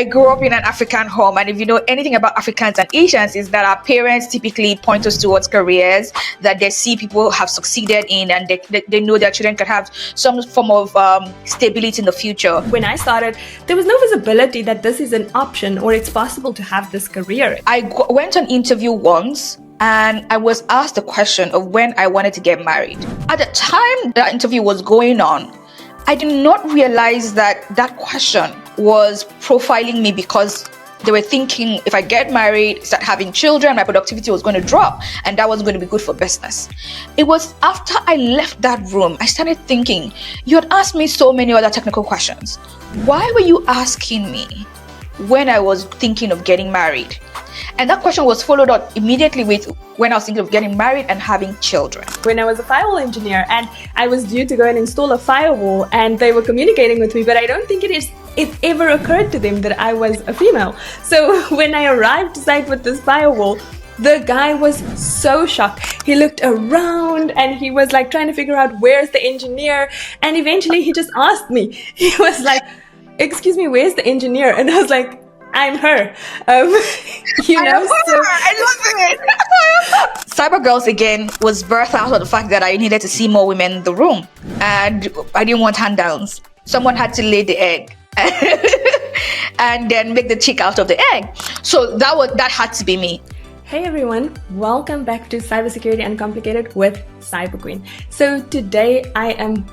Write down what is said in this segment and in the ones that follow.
I grew up in an African home, and if you know anything about Africans and Asians, is that our parents typically point us towards careers that they see people have succeeded in, and they know their children can have some form of stability in the future. When I started, there was no visibility that this is an option or it's possible to have this career. I went on interview once, and I was asked the question of when I wanted to get married. At the time that interview was going on, I did not realize that that question was profiling me, because they were thinking if I get married, start having children, my productivity was going to drop, and that wasn't going to be good for business. It was after I left that room, I started thinking, you had asked me so many other technical questions. Why were you asking me when I was thinking of getting married? And that question was followed up immediately with when I was thinking of getting married and having children. When I was a firewall engineer and I was due to go and install a firewall, and they were communicating with me, but I don't think it ever occurred to them that I was a female. So when I arrived to site with this firewall, the guy was so shocked. He looked around and he was like trying to figure out where's the engineer. And eventually he just asked me, he was like, excuse me, where's the engineer? And I was like, I'm her. I love it. Cyber Girls again was birthed out of the fact that I needed to see more women in the room, and I didn't want hand-downs. Someone had to lay the egg and then make the chick out of the egg. So that had to be me. Hey everyone, welcome back to Cybersecurity Uncomplicated with Cyber Queen. So today I am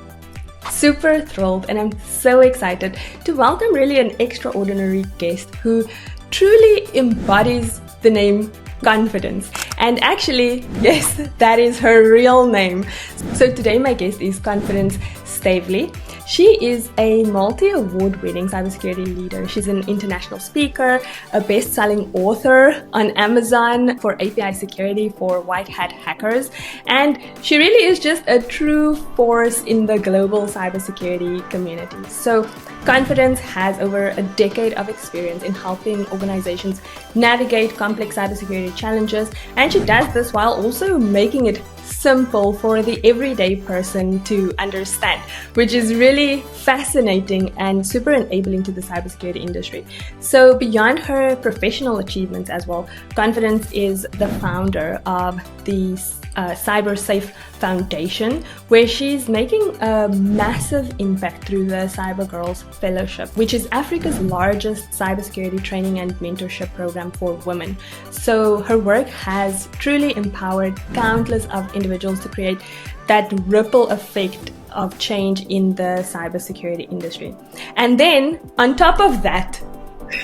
super thrilled and I'm so excited to welcome really an extraordinary guest who truly embodies the name Confidence. And actually, yes, that is her real name. So today my guest is Confidence Stavely. She is a multi-award-winning cybersecurity leader. She's an international speaker, a best-selling author on Amazon for API security for white hat hackers, and she really is just a true force in the global cybersecurity community. So Confidence has over a decade of experience in helping organizations navigate complex cybersecurity challenges, and she does this while also making it simple for the everyday person to understand, which is really fascinating and super enabling to the cybersecurity industry. So beyond her professional achievements as well, Confidence is the founder of the CyberSafe Foundation, where she's making a massive impact through the Cyber Girls Fellowship, which is Africa's largest cybersecurity training and mentorship program for women. So her work has truly empowered countless of individuals to create that ripple effect of change in the cybersecurity industry. And then on top of that,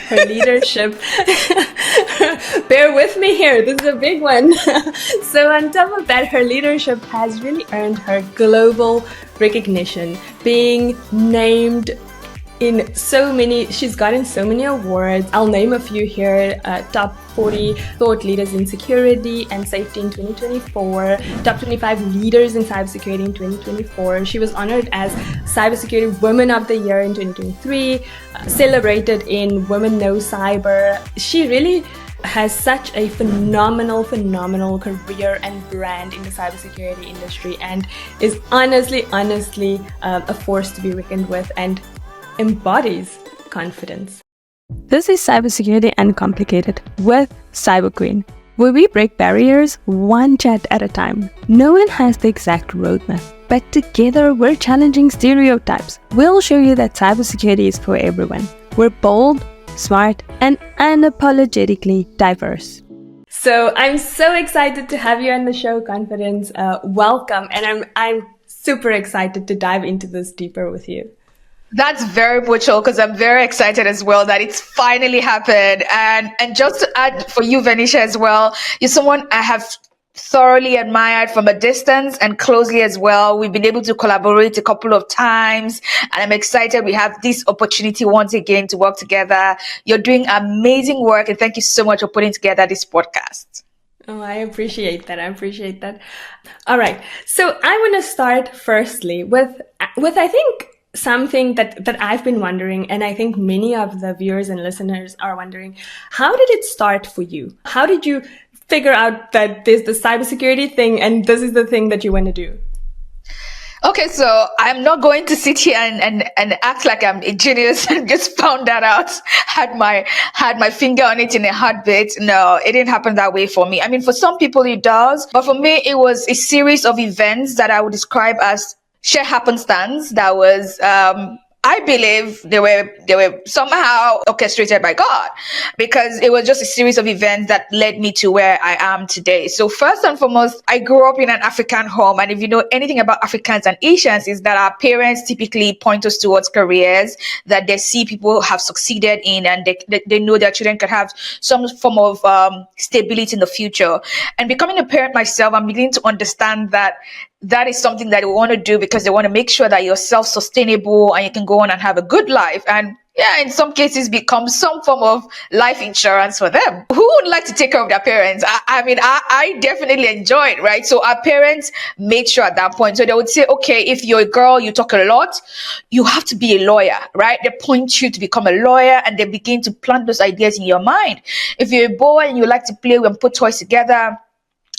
her leadership, bear with me here, this is a big one. So on top of that, her leadership has really earned her global recognition, being named in so many, she's gotten so many awards. I'll name a few here. Top 40 thought leaders in security and safety in 2024, top 25 leaders in cybersecurity in 2024. She was honored as Cybersecurity Women of the Year in 2023, celebrated in Women Know Cyber. She really has such a phenomenal career and brand in the cybersecurity industry, and is honestly a force to be reckoned with and embodies confidence. This is Cybersecurity Uncomplicated with Cyber Queen, where we break barriers one chat at a time. No one has the exact roadmap, but together we're challenging stereotypes. We'll show you that cybersecurity is for everyone. We're bold, smart, and unapologetically diverse. So I'm so excited to have you on the show, Confidence. Welcome, and I'm super excited to dive into this deeper with you. That's very mutual, because I'm very excited as well that it's finally happened. And just to add for you, Venetia, as well, you're someone I have thoroughly admired from a distance and closely as well. We've been able to collaborate a couple of times, and I'm excited we have this opportunity once again to work together. You're doing amazing work, and thank you so much for putting together this podcast. Oh, I appreciate that. All right. So I want to start firstly with I think something that I've been wondering, and I think many of the viewers and listeners are wondering, how did it start for you? How did you figure out that there's the cybersecurity thing and this is the thing that you want to do? Okay, so I'm not going to sit here and act like I'm a genius and just found that out, had my finger on it in a heartbeat. No, it didn't happen that way for me. I mean, for some people it does, but for me it was a series of events that I would describe as sheer happenstance that was I believe they were somehow orchestrated by God, because it was just a series of events that led me to where I am today. So first and foremost, I grew up in an African home, and if you know anything about Africans and Asians, is that our parents typically point us towards careers that they see people have succeeded in, and they know their children can have some form of stability in the future. And becoming a parent myself, I'm beginning to understand that is something that they want to do because they want to make sure that you're self-sustainable and you can go on and have a good life. And yeah, in some cases become some form of life insurance for them. Who would like to take care of their parents? I definitely enjoy it, right? So our parents made sure at that point. So they would say, okay, if you're a girl, you talk a lot, you have to be a lawyer, right? They point you to become a lawyer, and they begin to plant those ideas in your mind. If you're a boy and you like to play and put toys together,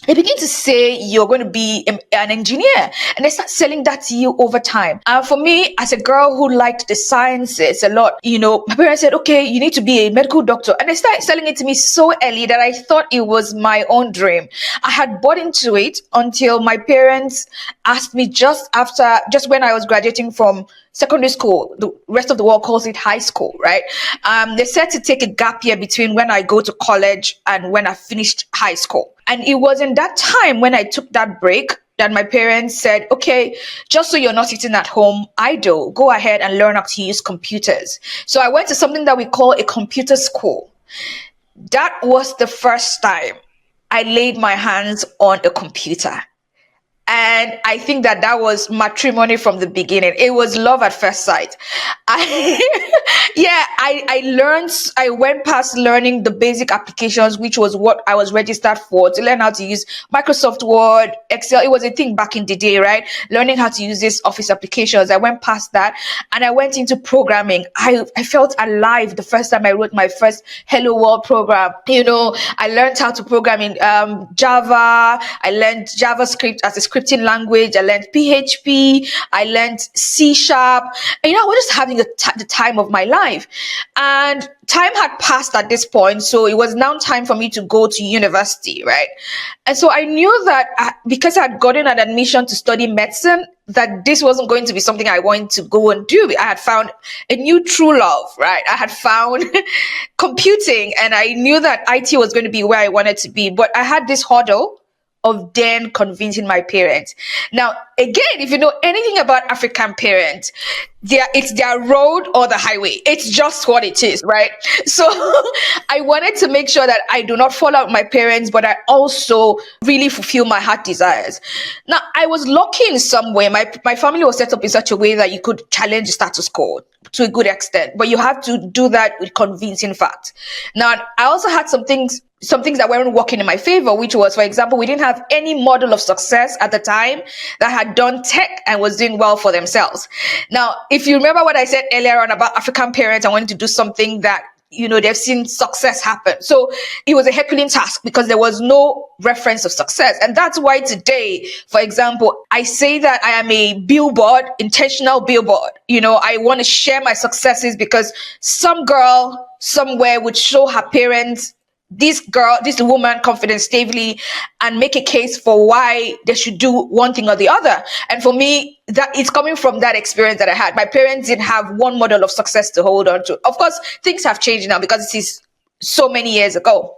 they begin to say you're going to be an engineer, and they start selling that to you over time. And for me, as a girl who liked the sciences a lot, my parents said, okay, you need to be a medical doctor. And they started selling it to me so early that I thought it was my own dream. I had bought into it until my parents asked me just when I was graduating from secondary school. The rest of the world calls it high school, right? They said to take a gap year between when I go to college and when I finished high school. And it was in that time when I took that break that my parents said, okay, just so you're not sitting at home idle, go ahead and learn how to use computers. So I went to something that we call a computer school. That was the first time I laid my hands on a computer. And I think that was matrimony from the beginning. It was love at first sight. I went past learning the basic applications, which was what I was registered for, to learn how to use Microsoft Word, Excel. It was a thing back in the day, right? Learning how to use these office applications. I went past that and I went into programming. I felt alive the first time I wrote my first Hello World program. I learned how to program in Java. I learned JavaScript as a scripting language. I learned PHP. I learned C#. And I was just having the time of my life. And time had passed at this point, so it was now time for me to go to university, right? And so I knew that because I had gotten an admission to study medicine, that this wasn't going to be something I wanted to go and do. I had found a new true love, right? I had found computing, and I knew that IT was going to be where I wanted to be. But I had this hurdle of then convincing my parents. Now, again, if you know anything about African parents, it's their road or the highway. It's just what it is, right? So I wanted to make sure that I do not fall out with my parents, but I also really fulfill my heart desires. Now, I was lucky in some way. My family was set up in such a way that you could challenge the status quo to a good extent, but you have to do that with convincing facts. Now, I also had some things that weren't working in my favor, which was, for example, we didn't have any model of success at the time that had done tech and was doing well for themselves. Now, if you remember what I said earlier on about African parents, I wanted to do something that they've seen success happen. So it was a Herculean task because there was no reference of success. And that's why today, for example, I say that I am a billboard, intentional billboard. I want to share my successes because some girl somewhere would show her parents this woman, Confidence Stavely, and make a case for why they should do one thing or the other. And for me, that it's coming from that experience that I had. My parents didn't have one model of success to hold on to. Of course, things have changed now because this is so many years ago.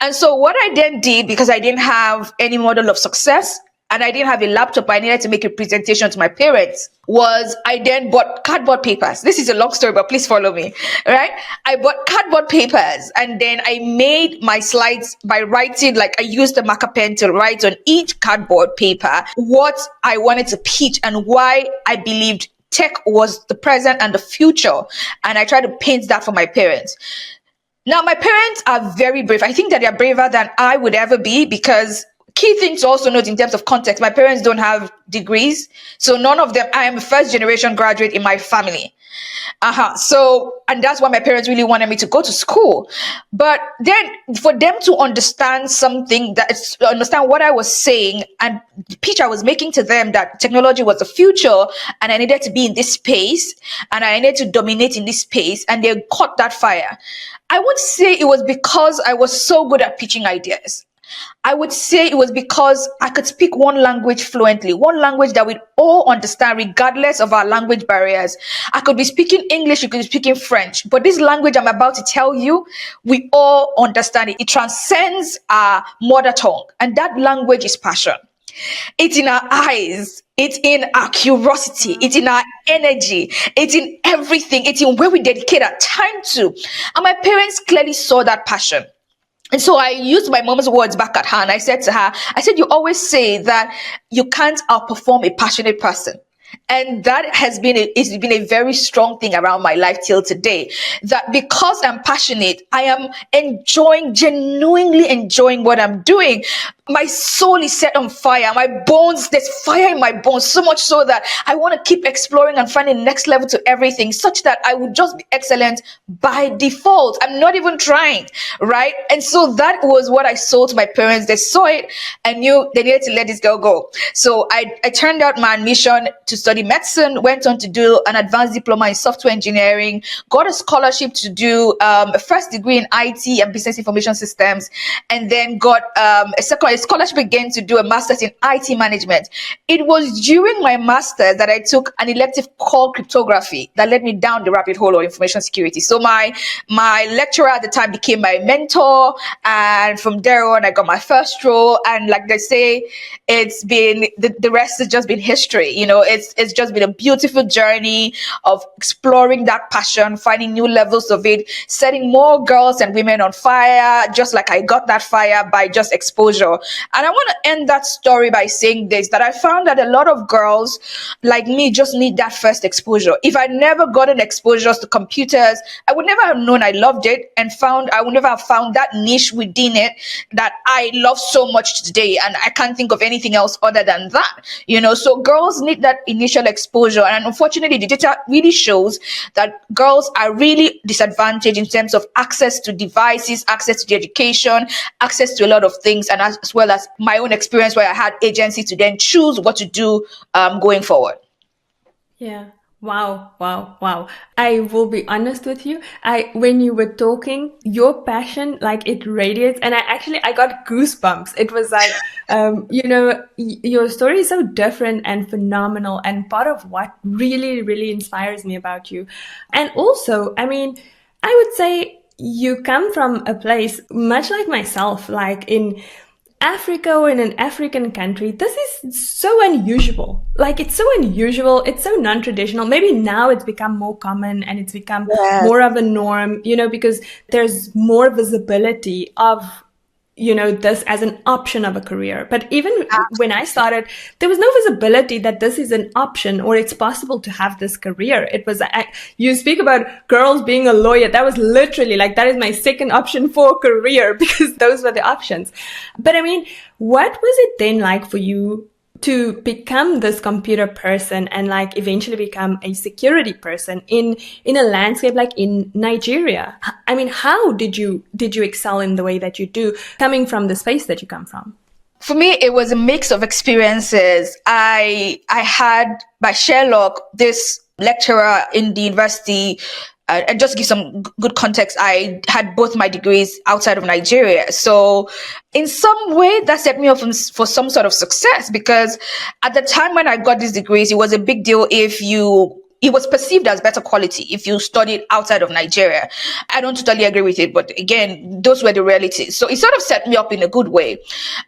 And so what I then did, because I didn't have any model of success, and I didn't have a laptop, I needed to make a presentation to my parents, was I then bought cardboard papers. This is a long story, but please follow me, right? I bought cardboard papers, and then I made my slides by writing, I used a marker pen to write on each cardboard paper what I wanted to pitch and why I believed tech was the present and the future. And I tried to paint that for my parents. Now, my parents are very brave. I think that they're braver than I would ever be, because key thing to also note in terms of context, my parents don't have degrees. So none of them, I am a first generation graduate in my family. So, and that's why my parents really wanted me to go to school. But then for them to understand understand what I was saying and the pitch I was making to them, that technology was the future and I needed to be in this space and I needed to dominate in this space, and they caught that fire. I would say it was because I was so good at pitching ideas. I would say it was because I could speak one language fluently, one language that we all understand, regardless of our language barriers. I could be speaking English, you could be speaking French, but this language I'm about to tell you, we all understand it. It transcends our mother tongue, and that language is passion. It's in our eyes. It's in our curiosity. It's in our energy. It's in everything. It's in where we dedicate our time to. And my parents clearly saw that passion. And so I used my mom's words back at her, and I said to her, you always say that you can't outperform a passionate person. And that has been it's been a very strong thing around my life till today, that because I'm passionate, I am genuinely enjoying what I'm doing. My soul is set on fire. My bones, there's fire in my bones, so much so that I want to keep exploring and finding next level to everything, such that I would just be excellent by default. I'm not even trying, right? And so that was what I sold to my parents. They saw it and knew they needed to let this girl go. So I turned out my admission to study medicine, went on to do an advanced diploma in software engineering, got a scholarship to do a first degree in IT and business information systems, and then got a scholarship again to do a master's in IT management. It was during my master's that I took an elective called cryptography that led me down the rabbit hole of information security. So my lecturer at the time became my mentor, and from there on I got my first role, and like they say, it's been the rest has just been history. It's just been a beautiful journey of exploring that passion, finding new levels of it, setting more girls and women on fire, just like I got that fire by just exposure. And I want to end that story by saying this, that I found that a lot of girls like me just need that first exposure. If I never gotten exposures to computers, I would never have known I loved it, and I would never have found that niche within it that I love so much today. And I can't think of anything else other than that. So girls need that initial exposure. And unfortunately, the data really shows that girls are really disadvantaged in terms of access to devices, access to the education, access to a lot of things, and as well as my own experience where I had agency to then choose what to do going forward. Yeah. Wow. I will be honest with you. When you were talking, your passion, like, it radiates, and I got goosebumps. It was like, your story is so different and phenomenal, and part of what really, really inspires me about you. And also, I would say you come from a place much like myself, like in Africa or in an African country. This is so unusual. Like, it's so unusual. It's so non-traditional. Maybe now it's become more common and it's become more of a norm, because there's more visibility of, this as an option of a career. But even when I started, there was no visibility that this is an option or it's possible to have this career. It was, you speak about girls being a lawyer. That was literally like, that is my second option for a career, because those were the options. But what was it then like for you to become this computer person and like eventually become a security person in a landscape like in Nigeria? How did you excel in the way that you do, coming from the space that you come from? For me, it was a mix of experiences. I had, by sheer luck, this lecturer in the university. And just to give some good context, I had both my degrees outside of Nigeria. So in some way, that set me up for some sort of success, because at the time when I got these degrees, it was a big deal it was perceived as better quality if you studied outside of Nigeria. I don't totally agree with it, but again, those were the realities. So it sort of set me up in a good way.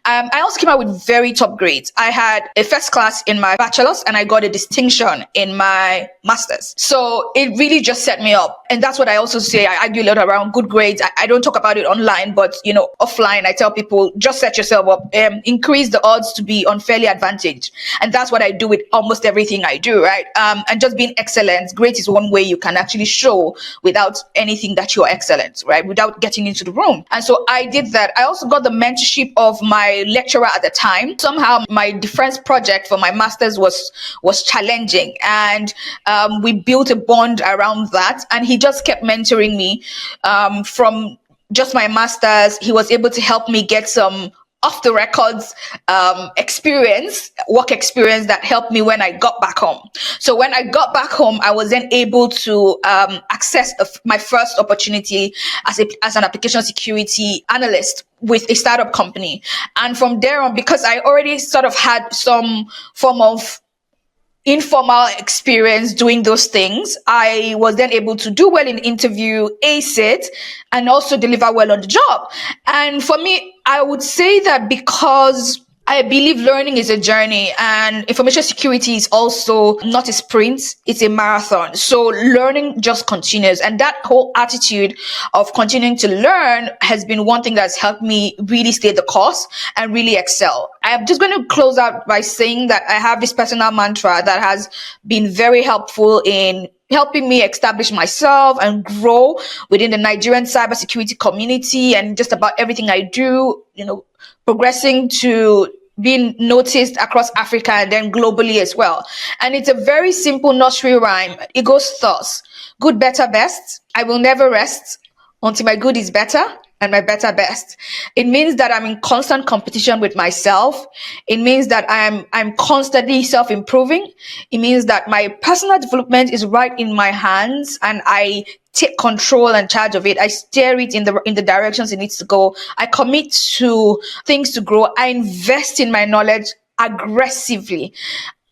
I also came out with very top grades. I had a first class in my bachelor's and I got a distinction in my master's. So it really just set me up. And that's what I also say. I argue a lot around good grades. I don't talk about it online, but offline, I tell people, just set yourself up, increase the odds to be unfairly advantaged. And that's what I do with almost everything I do, right? And just being excellence, great is one way you can actually show without anything that you're excellent, right? Without getting into the room. And so I did that. I also got the mentorship of my lecturer at the time. Somehow my defense project for my master's was challenging, and we built a bond around that. And he just kept mentoring me from just my master's. He was able to help me get some off the records work experience that helped me when I got back home. So when I got back home, I was then able to access my first opportunity as an application security analyst with a startup company. And from there on, because I already sort of had some form of informal experience doing those things, I was then able to do well in interview, ace it, and also deliver well on the job. And for me, I would say that because I believe learning is a journey, and information security is also not a sprint, it's a marathon. So learning just continues. And that whole attitude of continuing to learn has been one thing that's helped me really stay the course and really excel. I'm just going to close out by saying that I have this personal mantra that has been very helpful in helping me establish myself and grow within the Nigerian cybersecurity community, and just about everything I do, progressing to being noticed across Africa and then globally as well. And it's a very simple nursery rhyme. It goes thus: good, better, best. I will never rest until my good is better and my better best. It means that I'm in constant competition with myself. It means that I'm constantly self-improving. It means that my personal development is right in my hands, and I take control and charge of it. I steer it in the directions it needs to go. I commit to things to grow. I invest in my knowledge aggressively.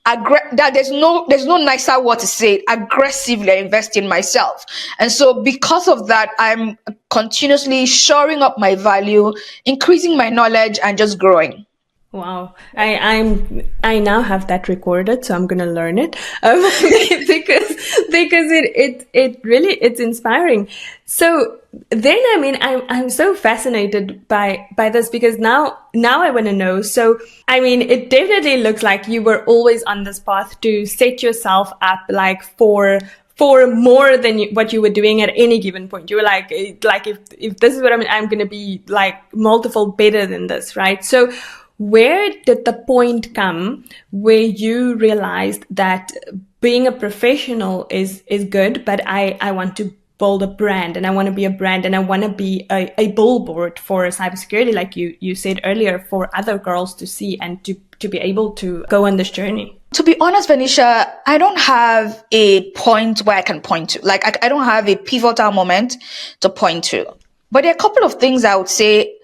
That there's no nicer word to say it. Aggressively, I invest in myself. And so because of that, I'm continuously shoring up my value, increasing my knowledge, and just growing. Wow, I now have that recorded, so I'm gonna learn it because it really, it's inspiring. So then, I mean, I'm so fascinated by this, because now I want to know. So I mean, it definitely looks like you were always on this path to set yourself up like for more than what you were doing at any given point. You were like if this is what I'm going to be like multiple better than this, right? So where did the point come where you realized that being a professional is good, but I want to build a brand, and I want to be a brand, and I want to be a billboard for cybersecurity, like you said earlier, for other girls to see and to be able to go on this journey? To be honest, Venetia, I don't have a point where I can point to. Like, I don't have a pivotal moment to point to. But there are a couple of things I would say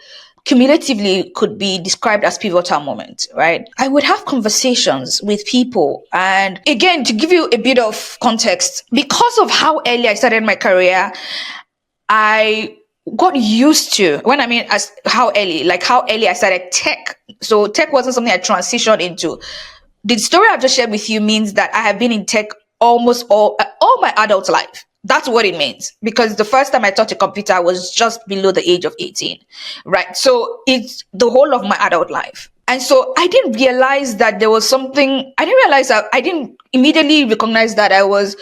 cumulatively could be described as pivotal moments, right? I would have conversations with people. And again, to give you a bit of context, because of how early I started my career, I got used to, when I mean as how early I started tech. So tech wasn't something I transitioned into. The story I've just shared with you means that I have been in tech almost all my adult life. That's what it means, because the first time I touched a computer, I was just below the age of 18, right? So it's the whole of my adult life. And so I didn't realize that there was something, I didn't immediately recognize that I was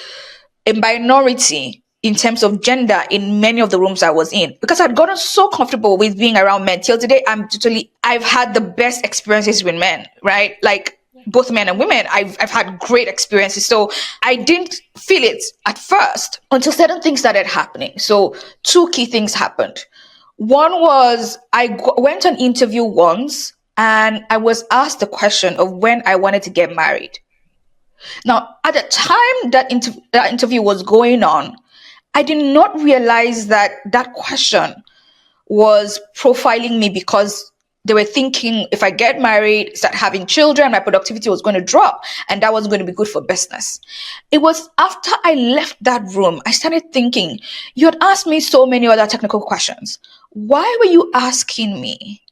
a minority in terms of gender in many of the rooms I was in, because I'd gotten so comfortable with being around men. Till today, I've had the best experiences with men, right? Like, both men and women, I've had great experiences. So I didn't feel it at first until certain things started happening. So two key things happened. One was I went on interview once, and I was asked the question of when I wanted to get married. Now, at the time that interview was going on, I did not realize that question was profiling me, because they were thinking if I get married, start having children, my productivity was going to drop, and that wasn't going to be good for business. It was after I left that room, I started thinking, you had asked me so many other technical questions. Why were you asking me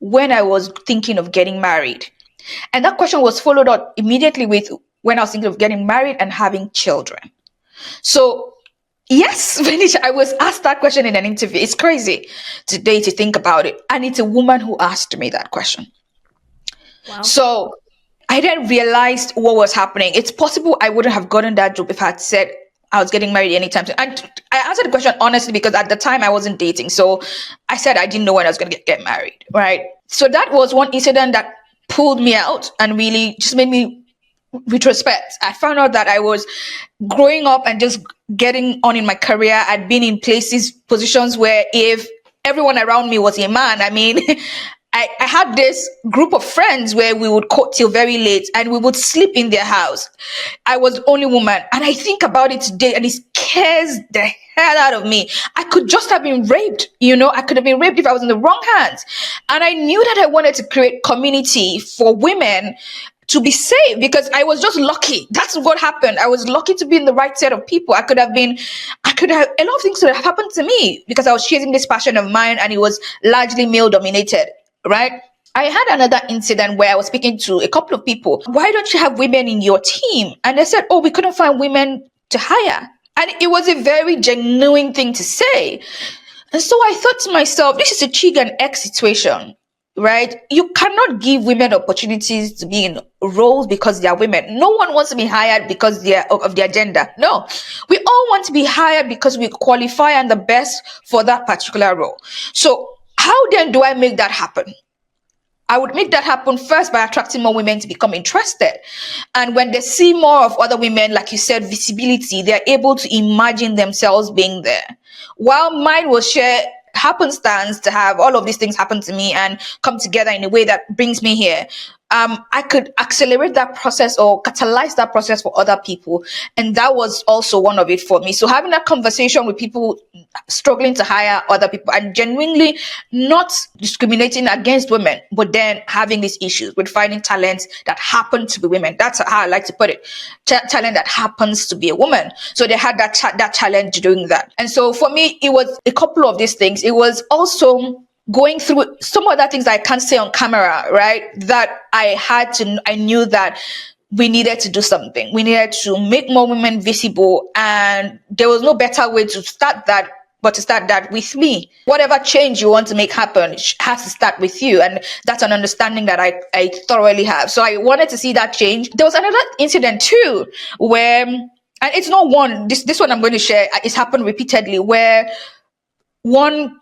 when I was thinking of getting married? And that question was followed up immediately with when I was thinking of getting married and having children. So yes, Venetia, I was asked that question in an interview. It's crazy today to think about it. And it's a woman who asked me that question. Wow. So I then realized what was happening. It's possible I wouldn't have gotten that job if I had said I was getting married anytime soon. And I answered the question honestly because at the time I wasn't dating. So I said I didn't know when I was going to get married, right? So that was one incident that pulled me out and really just made me retrospect. I found out that I was growing up and just getting on in my career. I'd been in positions where if everyone around me was a man, I mean, I had this group of friends where we would court till very late and we would sleep in their house. I was the only woman. And I think about it today and it scares the hell out of me. I could just have been raped, I could have been raped if I was in the wrong hands. And I knew that I wanted to create community for women to be safe because I was just lucky. That's what happened. I was lucky to be in the right set of people. A lot of things could have happened to me because I was chasing this passion of mine and it was largely male dominated, right? I had another incident where I was speaking to a couple of people. Why don't you have women in your team? And they said, oh, we couldn't find women to hire. And it was a very genuine thing to say. And so I thought to myself, this is a chick and egg situation. Right? You cannot give women opportunities to be in roles because they are women. No one wants to be hired because of their gender. No. We all want to be hired because we qualify and the best for that particular role. So how then do I make that happen? I would make that happen first by attracting more women to become interested. And when they see more of other women, like you said, visibility, they're able to imagine themselves being there. While mine was sheer happenstance to have all of these things happen to me and come together in a way that brings me here, I could accelerate that process or catalyze that process for other people. And that was also one of it for me. So having that conversation with people struggling to hire other people and genuinely not discriminating against women, but then having these issues with finding talents that happen to be women. That's how I like to put it. Talent that happens to be a woman. So they had that challenge doing that. And so for me, it was a couple of these things. It was also going through some other things I can't say on camera, right? That I knew that we needed to do something. We needed to make more women visible. And there was no better way to start that but to start that with me. Whatever change you want to make happen has to start with you. And that's an understanding that I thoroughly have. So I wanted to see that change. There was another incident too, where, and it's not one, this one I'm going to share, it's happened repeatedly, where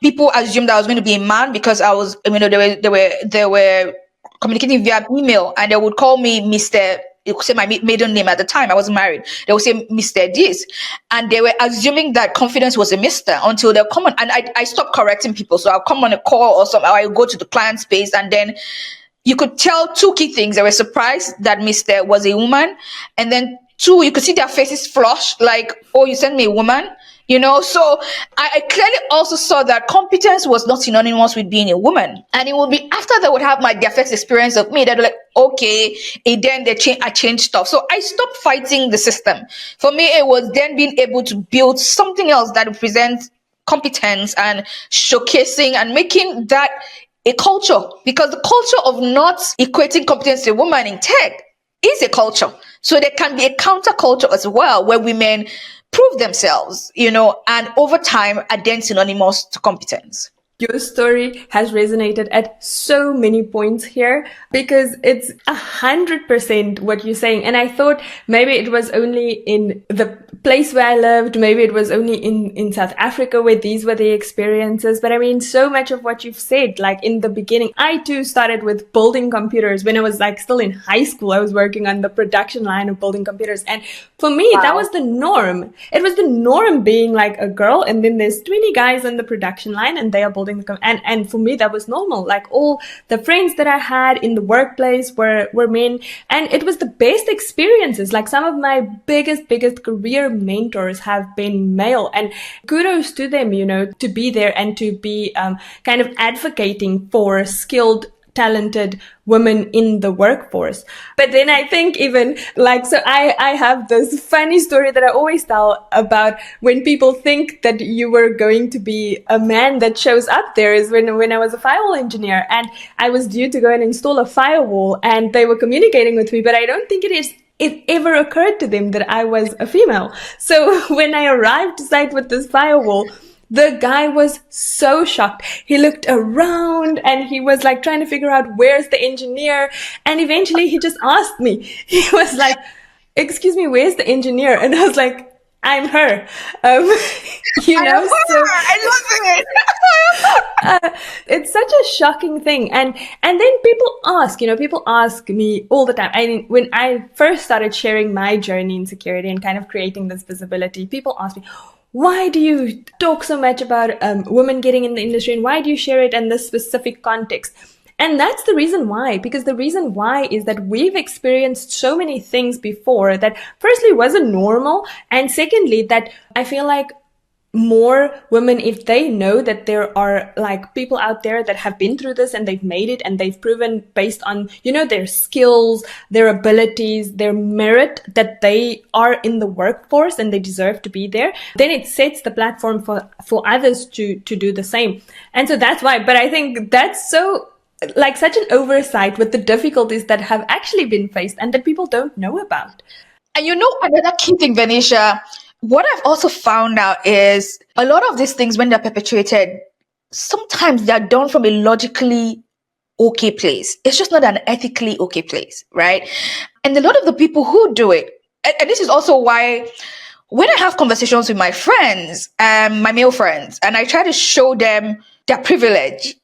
people assumed I was going to be a man because I was, they were communicating via email and they would call me Mr. They would say my maiden name at the time. I wasn't married. They would say Mr. This. And they were assuming that Confidence was a Mr. until they'll come on. And I stopped correcting people. So I'll come on a call or something. Or I'll go to the client space and then you could tell two key things. They were surprised that Mr. was a woman. And then two, you could see their faces flush like, oh, you sent me a woman. So I clearly also saw that competence was not synonymous with being a woman. And it would be after they would have their first experience of me, they'd be like, okay, and then I changed stuff. So I stopped fighting the system. For me, it was then being able to build something else that represents competence and showcasing and making that a culture. Because the culture of not equating competence to a woman in tech is a culture. So there can be a counterculture as well where women prove themselves, and over time are then synonymous to competence. Your story has resonated at so many points here because it's 100% what you're saying. And I thought maybe it was only in the place where I lived, maybe it was only in South Africa where these were the experiences. But I mean, so much of what you've said, like in the beginning, I too started with building computers. When I was still in high school, I was working on the production line of building computers. And for me, that was the norm. It was the norm being like a girl and then there's 20 guys on the production line and they are building and for me that was normal. Like all the friends that I had in the workplace were men, and it was the best experiences. Like some of my biggest career mentors have been male, and kudos to them, to be there and to be kind of advocating for skilled, talented women in the workforce. But then I think even so I have this funny story that I always tell about when people think that you were going to be a man that shows up there is when I was a firewall engineer and I was due to go and install a firewall and they were communicating with me, but I don't think it ever occurred to them that I was a female. So when I arrived to site with this firewall, The guy was so shocked. He looked around and he was like trying to figure out where's the engineer. And eventually he just asked me. He was like, "Excuse me, where's the engineer?" And I was like, "I'm her." So I love it. it's such a shocking thing. And then people ask me all the time. I mean, when I first started sharing my journey in security and kind of creating this visibility, people ask me, why do you talk so much about women getting in the industry, and why do you share it in this specific context? And that's the reason why, because the reason why is that we've experienced so many things before that firstly wasn't normal, and secondly that I feel like more women, if they know that there are like people out there that have been through this and they've made it and they've proven based on, their skills, their abilities, their merit, that they are in the workforce and they deserve to be there, then it sets the platform for others to do the same. And so that's why, but I think that's such an oversight with the difficulties that have actually been faced and that people don't know about. And another key thing, Venetia, what I've also found out is a lot of these things, when they're perpetuated, sometimes they're done from a logically okay place. It's just not an ethically okay place, right? And a lot of the people who do it, and this is also why when I have conversations with my friends, my male friends, and I try to show them their privilege,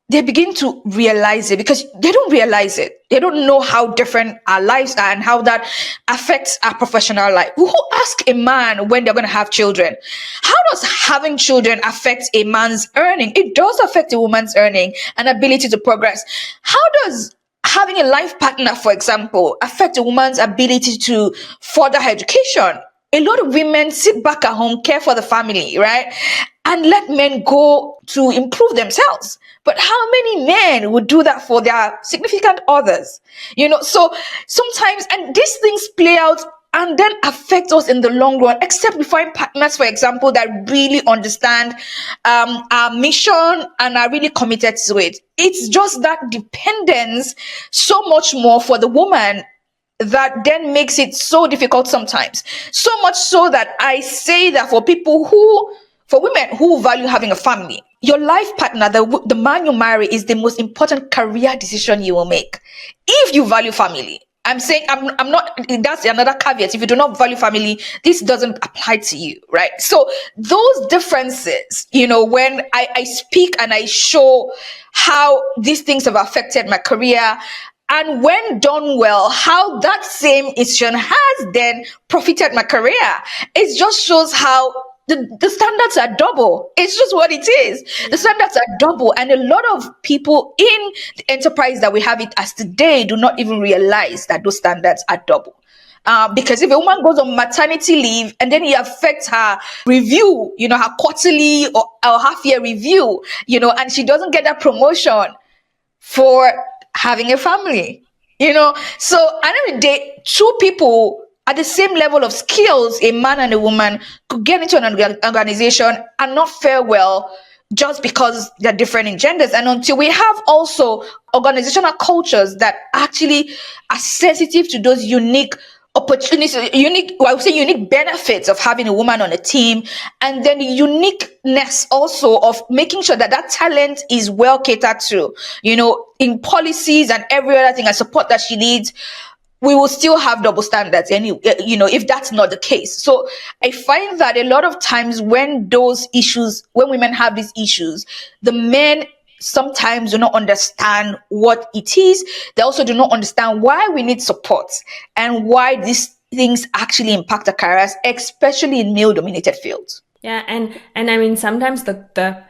they begin to realize it, because they don't realize it. They don't know how different our lives are and how that affects our professional life. Who ask a man when they're going to have children? How does having children affect a man's earning? It does affect a woman's earning and ability to progress. How does having a life partner, for example, affect a woman's ability to further her education? A lot of women sit back at home, care for the family, right? And let men go to improve themselves. But how many men would do that for their significant others? So sometimes, and these things play out and then affect us in the long run, except we find partners, for example, that really understand our mission and are really committed to it. It's just that dependence so much more for the woman that then makes it so difficult sometimes. So much so that I say that for women who value having a family, your life partner, the man you marry, is the most important career decision you will make. If you value family, I'm saying, I'm not, that's another caveat. If you do not value family, this doesn't apply to you, right? So those differences, when I speak and I show how these things have affected my career, and when done well, how that same decision has then profited my career, it just shows how the standards are double. It's just what it is. Yeah. The standards are double. And a lot of people in the enterprise that we have it as today do not even realize that those standards are double. Because if a woman goes on maternity leave and then it affects her review, her quarterly or half-year review, and she doesn't get that promotion for having a family, So at the end of the day, two people at the same level of skills, a man and a woman, could get into an organization and not fare well just because they're different in genders. And until we have also organizational cultures that actually are sensitive to those unique opportunities, unique benefits of having a woman on a team, and then the uniqueness also of making sure that that talent is well catered to, in policies and every other thing and support that she needs, we will still have double standards if that's not the case. So I find that a lot of times when women have these issues, the men sometimes do not understand what it is. They also do not understand why we need support and why these things actually impact our careers, especially in male-dominated fields. Yeah, and I mean sometimes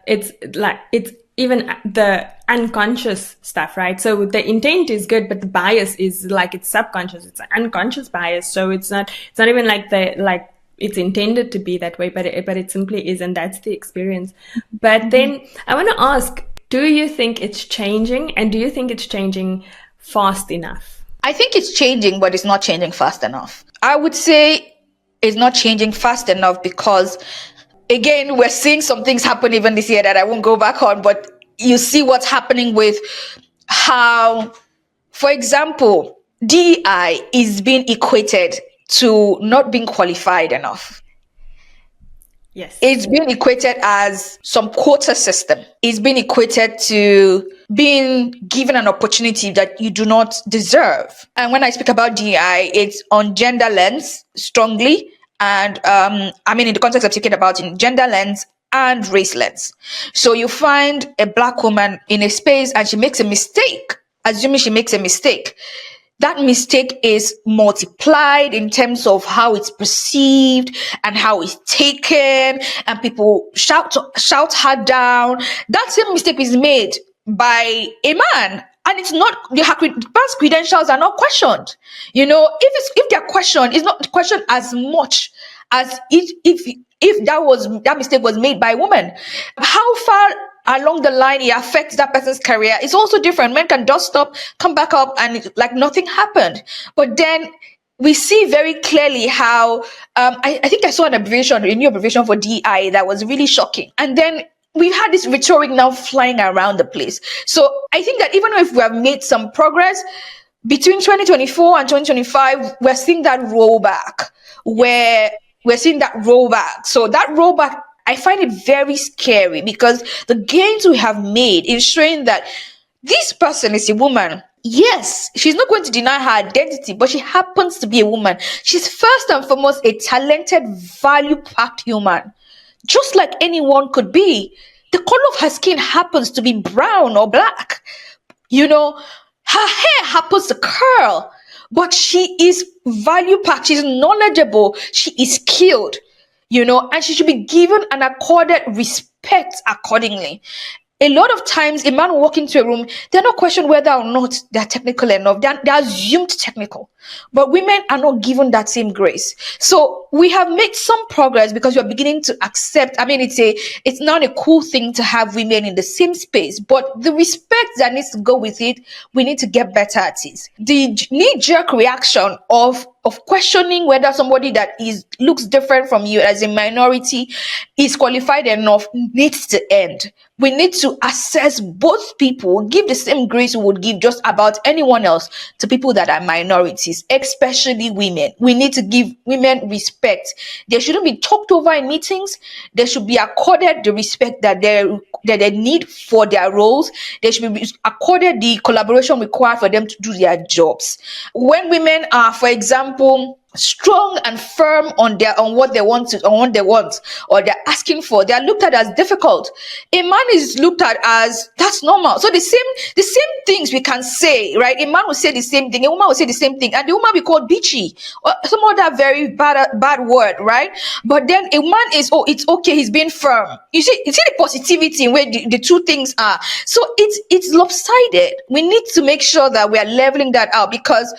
it's even the unconscious stuff, right? So the intent is good, but the bias is it's subconscious. It's an unconscious bias. So it's not even it's intended to be that way, but it simply is, and that's the experience. But then I want to ask, do you think it's changing, and do you think it's changing fast enough? I think it's changing, but it's not changing fast enough. I would say it's not changing fast enough because, again, we're seeing some things happen even this year that I won't go back on, but you see what's happening with how, for example, DEI is being equated to not being qualified enough. Yes. It's been equated as some quota system. It's been equated to being given an opportunity that you do not deserve. And when I speak about DI, it's on gender lens strongly. And in the context of speaking about in gender lens and race lens. So you find a black woman in a space and she makes a mistake, assuming she makes a mistake. That mistake is multiplied in terms of how it's perceived and how it's taken, and people shout her down. That same mistake is made by a man, and it's not the past credentials are not questioned. If they're questioned, it's not questioned as much as if that mistake was made by a woman. How far along the line it affects that person's career is also different. Men can dust up, come back up, and like nothing happened. But then we see very clearly how I think I saw a new abbreviation for DI that was really shocking. And then we've had this rhetoric now flying around the place. So I think that even if we have made some progress between 2024 and 2025, we're seeing that rollback where we're seeing that rollback. So that rollback, I find it very scary because the gains we have made is showing that this person is a woman. Yes, she's not going to deny her identity, but she happens to be a woman. She's first and foremost a talented, value-packed human, just like anyone could be. The color of her skin happens to be brown or black. Her hair happens to curl, but she is value-packed. She's knowledgeable. She is skilled. And she should be given and accorded respect accordingly. A lot of times, a man will walk into a room, they're not questioned whether or not they're technical enough. They're assumed technical. But women are not given that same grace. So we have made some progress because we're beginning to accept. It's not a cool thing to have women in the same space, but the respect that needs to go with it, we need to get better at it. The knee-jerk reaction of questioning whether somebody that looks different from you as a minority is qualified enough needs to end. We need to assess both people, give the same grace we would give just about anyone else to people that are minorities, especially women. We need to give women respect. They shouldn't be talked over in meetings. They should be accorded the respect that they need for their roles. They should be accorded the collaboration required for them to do their jobs. When women are, for example, strong and firm on what they want, or they're asking for, they're looked at as difficult. A man is looked at as that's normal. So the same things we can say, right? A man will say the same thing, a woman will say the same thing, and the woman will be called bitchy or some other very bad word, right? But then a man is, it's okay, he's being firm. You see the positivity in where the two things are. So it's lopsided. We need to make sure that we are leveling that out because,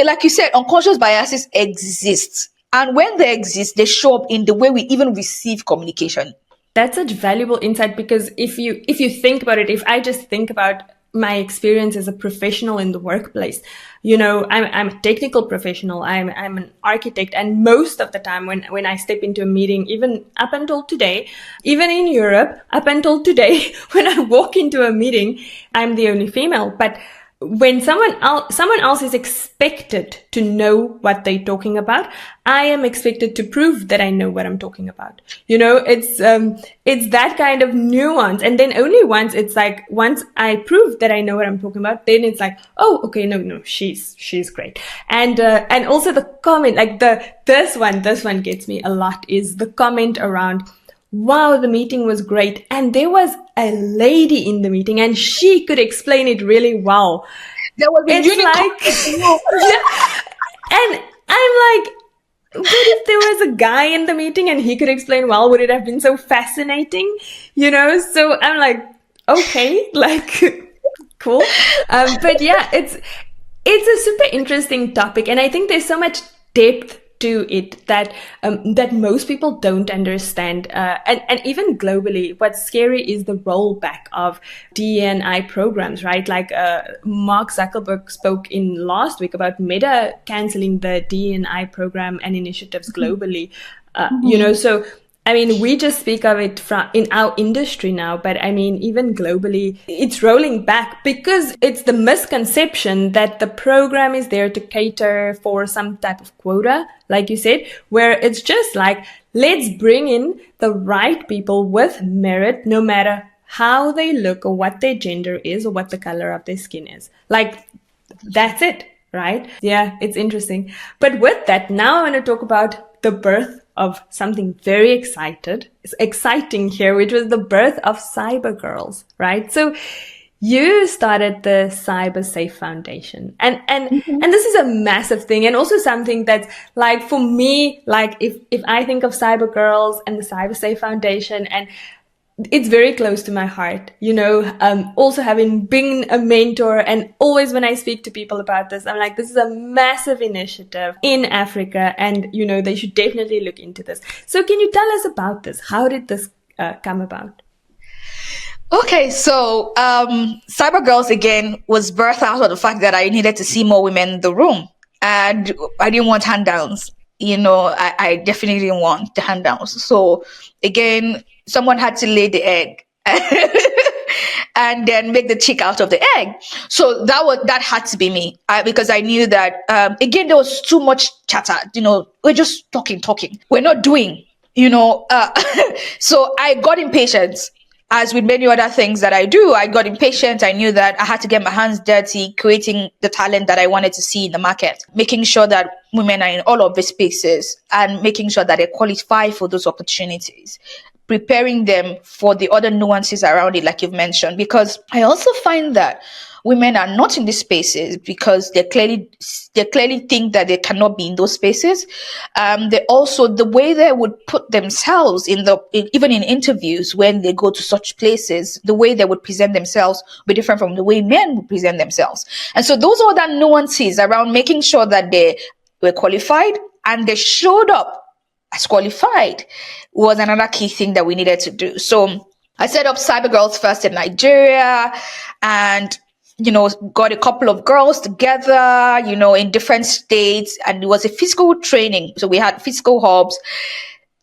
like you said, unconscious biases exist. And when they exist, they show up in the way we even receive communication. That's such valuable insight because if you think about it, if I just think about my experience as a professional in the workplace, I'm a technical professional. I'm an architect, and most of the time when I step into a meeting, even up until today, even in Europe, up until today, when I walk into a meeting, I'm the only female. But when someone else is expected to know what they're talking about, I am expected to prove that I know what I'm talking about. It's that kind of nuance. And then only once I prove that I know what I'm talking about, then it's like, oh, okay, no, she's great. And also the comment, like this one gets me a lot, is the comment around, wow, the meeting was great. And there was a lady in the meeting and she could explain it really well. There was a And I'm like, but if there was a guy in the meeting and he could explain well, would it have been so fascinating? So I'm like, okay, like, cool. But yeah, it's a super interesting topic. And I think there's so much depth to it that most people don't understand, and even globally, what's scary is the rollback of D&I programs, right? Like Mark Zuckerberg spoke in last week about Meta canceling the D&I program and initiatives globally. So I mean, we just speak of it from in our industry now, but I mean, even globally, it's rolling back because it's the misconception that the program is there to cater for some type of quota, like you said, where it's just like, let's bring in the right people with merit, no matter how they look or what their gender is or what the color of their skin is. Like, that's it, right? Yeah, it's interesting. But with that, now I want to talk about the birth of something very exciting here, which was the birth of Cyber Girls, right? So you started the CyberSafe Foundation, and this is a massive thing, and also something that's like, for me, like if I think of Cyber Girls and the CyberSafe Foundation, and it's very close to my heart, also having been a mentor, and always when I speak to people about this, I'm like, this is a massive initiative in Africa, and, they should definitely look into this. So can you tell us about this? How did this come about? Okay, so Cyber Girls, again, was birthed out of the fact that I needed to see more women in the room, and I didn't want handouts. I definitely didn't want the handouts. So again, someone had to lay the egg and then make the chick out of the egg. So that had to be me, because I knew that, again, there was too much chatter. We're just talking. We're not doing, so I got impatient. As with many other things that I do, I got impatient. I knew that I had to get my hands dirty, creating the talent that I wanted to see in the market, making sure that women are in all of the spaces and making sure that they qualify for those opportunities, preparing them for the other nuances around it, like you've mentioned, because I also find that women are not in these spaces because they clearly think that they cannot be in those spaces. They also, the way they would put themselves even in interviews when they go to such places, the way they would present themselves would be different from the way men would present themselves. And so those are the nuances around making sure that they were qualified and they showed up as qualified was another key thing that we needed to do. So I set up Cyber Girls first in Nigeria, and got a couple of girls together, in different states, and it was a physical training. So we had physical hubs.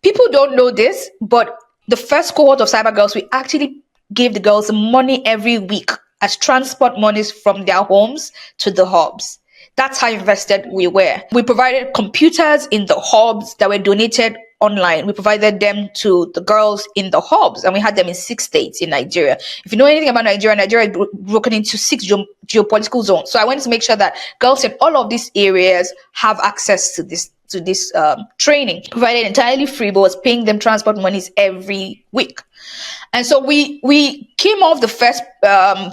People don't know this, but the first cohort of Cyber Girls, we actually gave the girls money every week as transport monies from their homes to the hubs. That's how invested we were. We provided computers in the hubs that were donated online. We provided them to the girls in the hubs, and we had them in 6 states in Nigeria. If you know anything about Nigeria is broken into 6 geopolitical zones. So I wanted to make sure that girls in all of these areas have access to this training, provided entirely free, but was paying them transport monies every week. And so we came off the first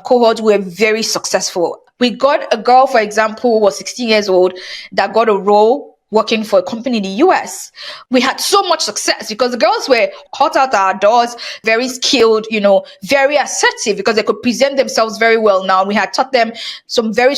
cohort. We were very successful. We got a girl, for example, who was 16 years old, that got a role working for a company in the US. We had so much success because the girls were hot out our doors, very skilled, very assertive because they could present themselves very well. Now we had taught them some very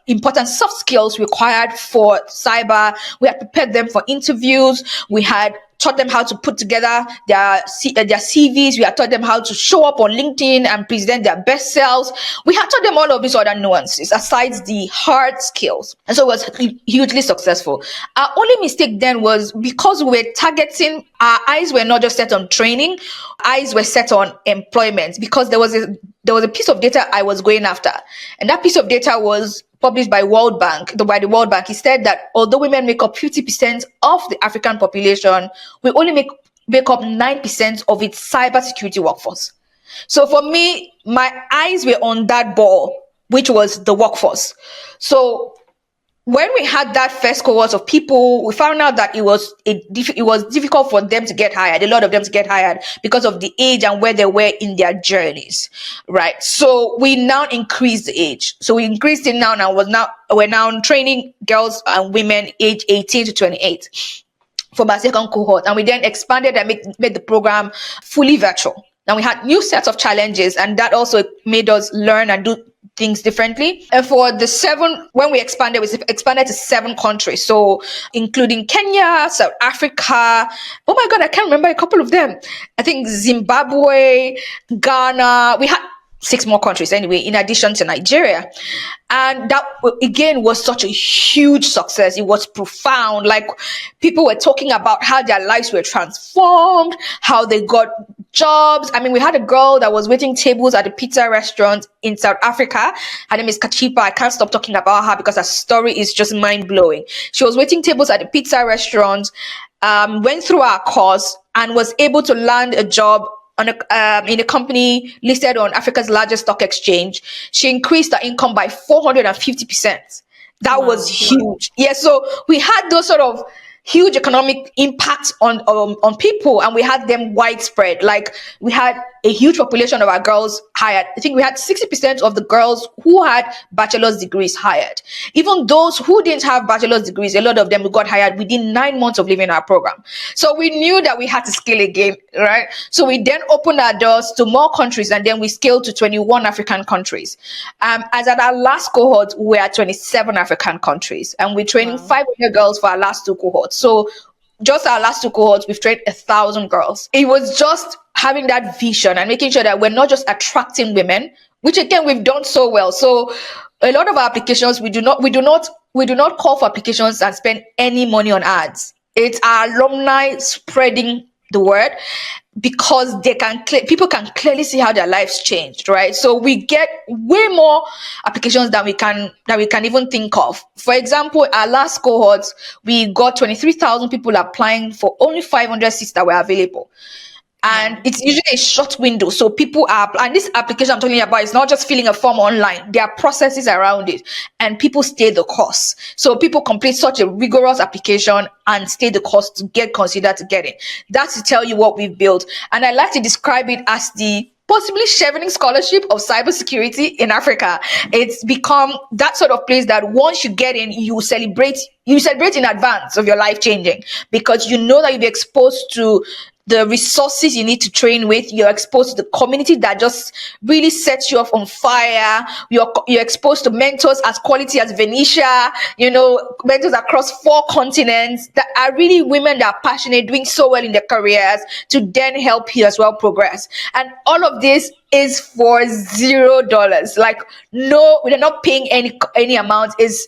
important soft skills required for cyber. We had prepared them for interviews. We had taught them how to put together their CVs. We had taught them how to show up on LinkedIn and present their best selves. We had taught them all of these other nuances aside the hard skills. And so it was hugely successful. Our only mistake then was because we were targeting, our eyes were not just set on training, eyes were set on employment, because there was a piece of data I was going after. And that piece of data was published by the World Bank. It said that although women make up 50% of the African population, we only make up 9% of its cybersecurity workforce. So for me, my eyes were on that ball, which was the workforce. So when we had that first cohort of people, we found out that it was difficult for them to get hired, a lot of them to get hired because of the age and where they were in their journeys, right? So we now increased the age. So we increased it now, and we're now training girls and women age 18 to 28 for our second cohort. And we then expanded and made the program fully virtual. Now we had new sets of challenges, and that also made us learn and do things differently. And for the 7, when we expanded to 7 countries. So including Kenya, South Africa. Oh my God, I can't remember a couple of them. I think Zimbabwe, Ghana. We had 6 more countries anyway, in addition to Nigeria. And that again was such a huge success. It was profound. Like, people were talking about how their lives were transformed, how they got jobs. I mean, we had a girl that was waiting tables at a pizza restaurant in South Africa. Her name is Kachipa. I can't stop talking about her because her story is just mind blowing. She was waiting tables at a pizza restaurant, went through our course and was able to land a job in a company listed on Africa's largest stock exchange. She increased her income by 450%. That was huge. Yeah, so we had those sort of huge economic impacts on people, and we had them widespread. Like, we had a huge population of our girls hired. I think we had 60% of the girls who had bachelor's degrees hired. Even those who didn't have bachelor's degrees, a lot of them got hired within 9 months of leaving our program. So we knew that we had to scale again, right? So we then opened our doors to more countries, and then we scaled to 21 African countries. As at our last cohort, we are 27 African countries, and we're training 500 girls for our last 2 cohorts. So just our last 2 cohorts, we've trained 1,000 girls. It was just having that vision and making sure that we're not just attracting women, which again we've done so well. So a lot of our applications, we do not call for applications and spend any money on ads. It's our alumni spreading the word, because people can clearly see how their lives changed, right? So we get way more applications than we can even think of. For example, our last cohort, we got 23,000 people applying for only 500 seats that were available. And it's usually a short window. So people are, and this application I'm talking about is not just filling a form online. There are processes around it, and people stay the course. So people complete such a rigorous application and stay the course to get considered to get it. That's to tell you what we've built. And I like to describe it as the possibly Chevening scholarship of cybersecurity in Africa. It's become that sort of place that once you get in, you celebrate in advance of your life changing, because you know that you'll be exposed to the resources you need to train with. You're exposed to the community that just really sets you off on fire. You're exposed to mentors as quality as Venetia, mentors across 4 continents that are really women that are passionate, doing so well in their careers, to then help you as well progress. And all of this is for $0. Like, no, we're not paying any amount. Is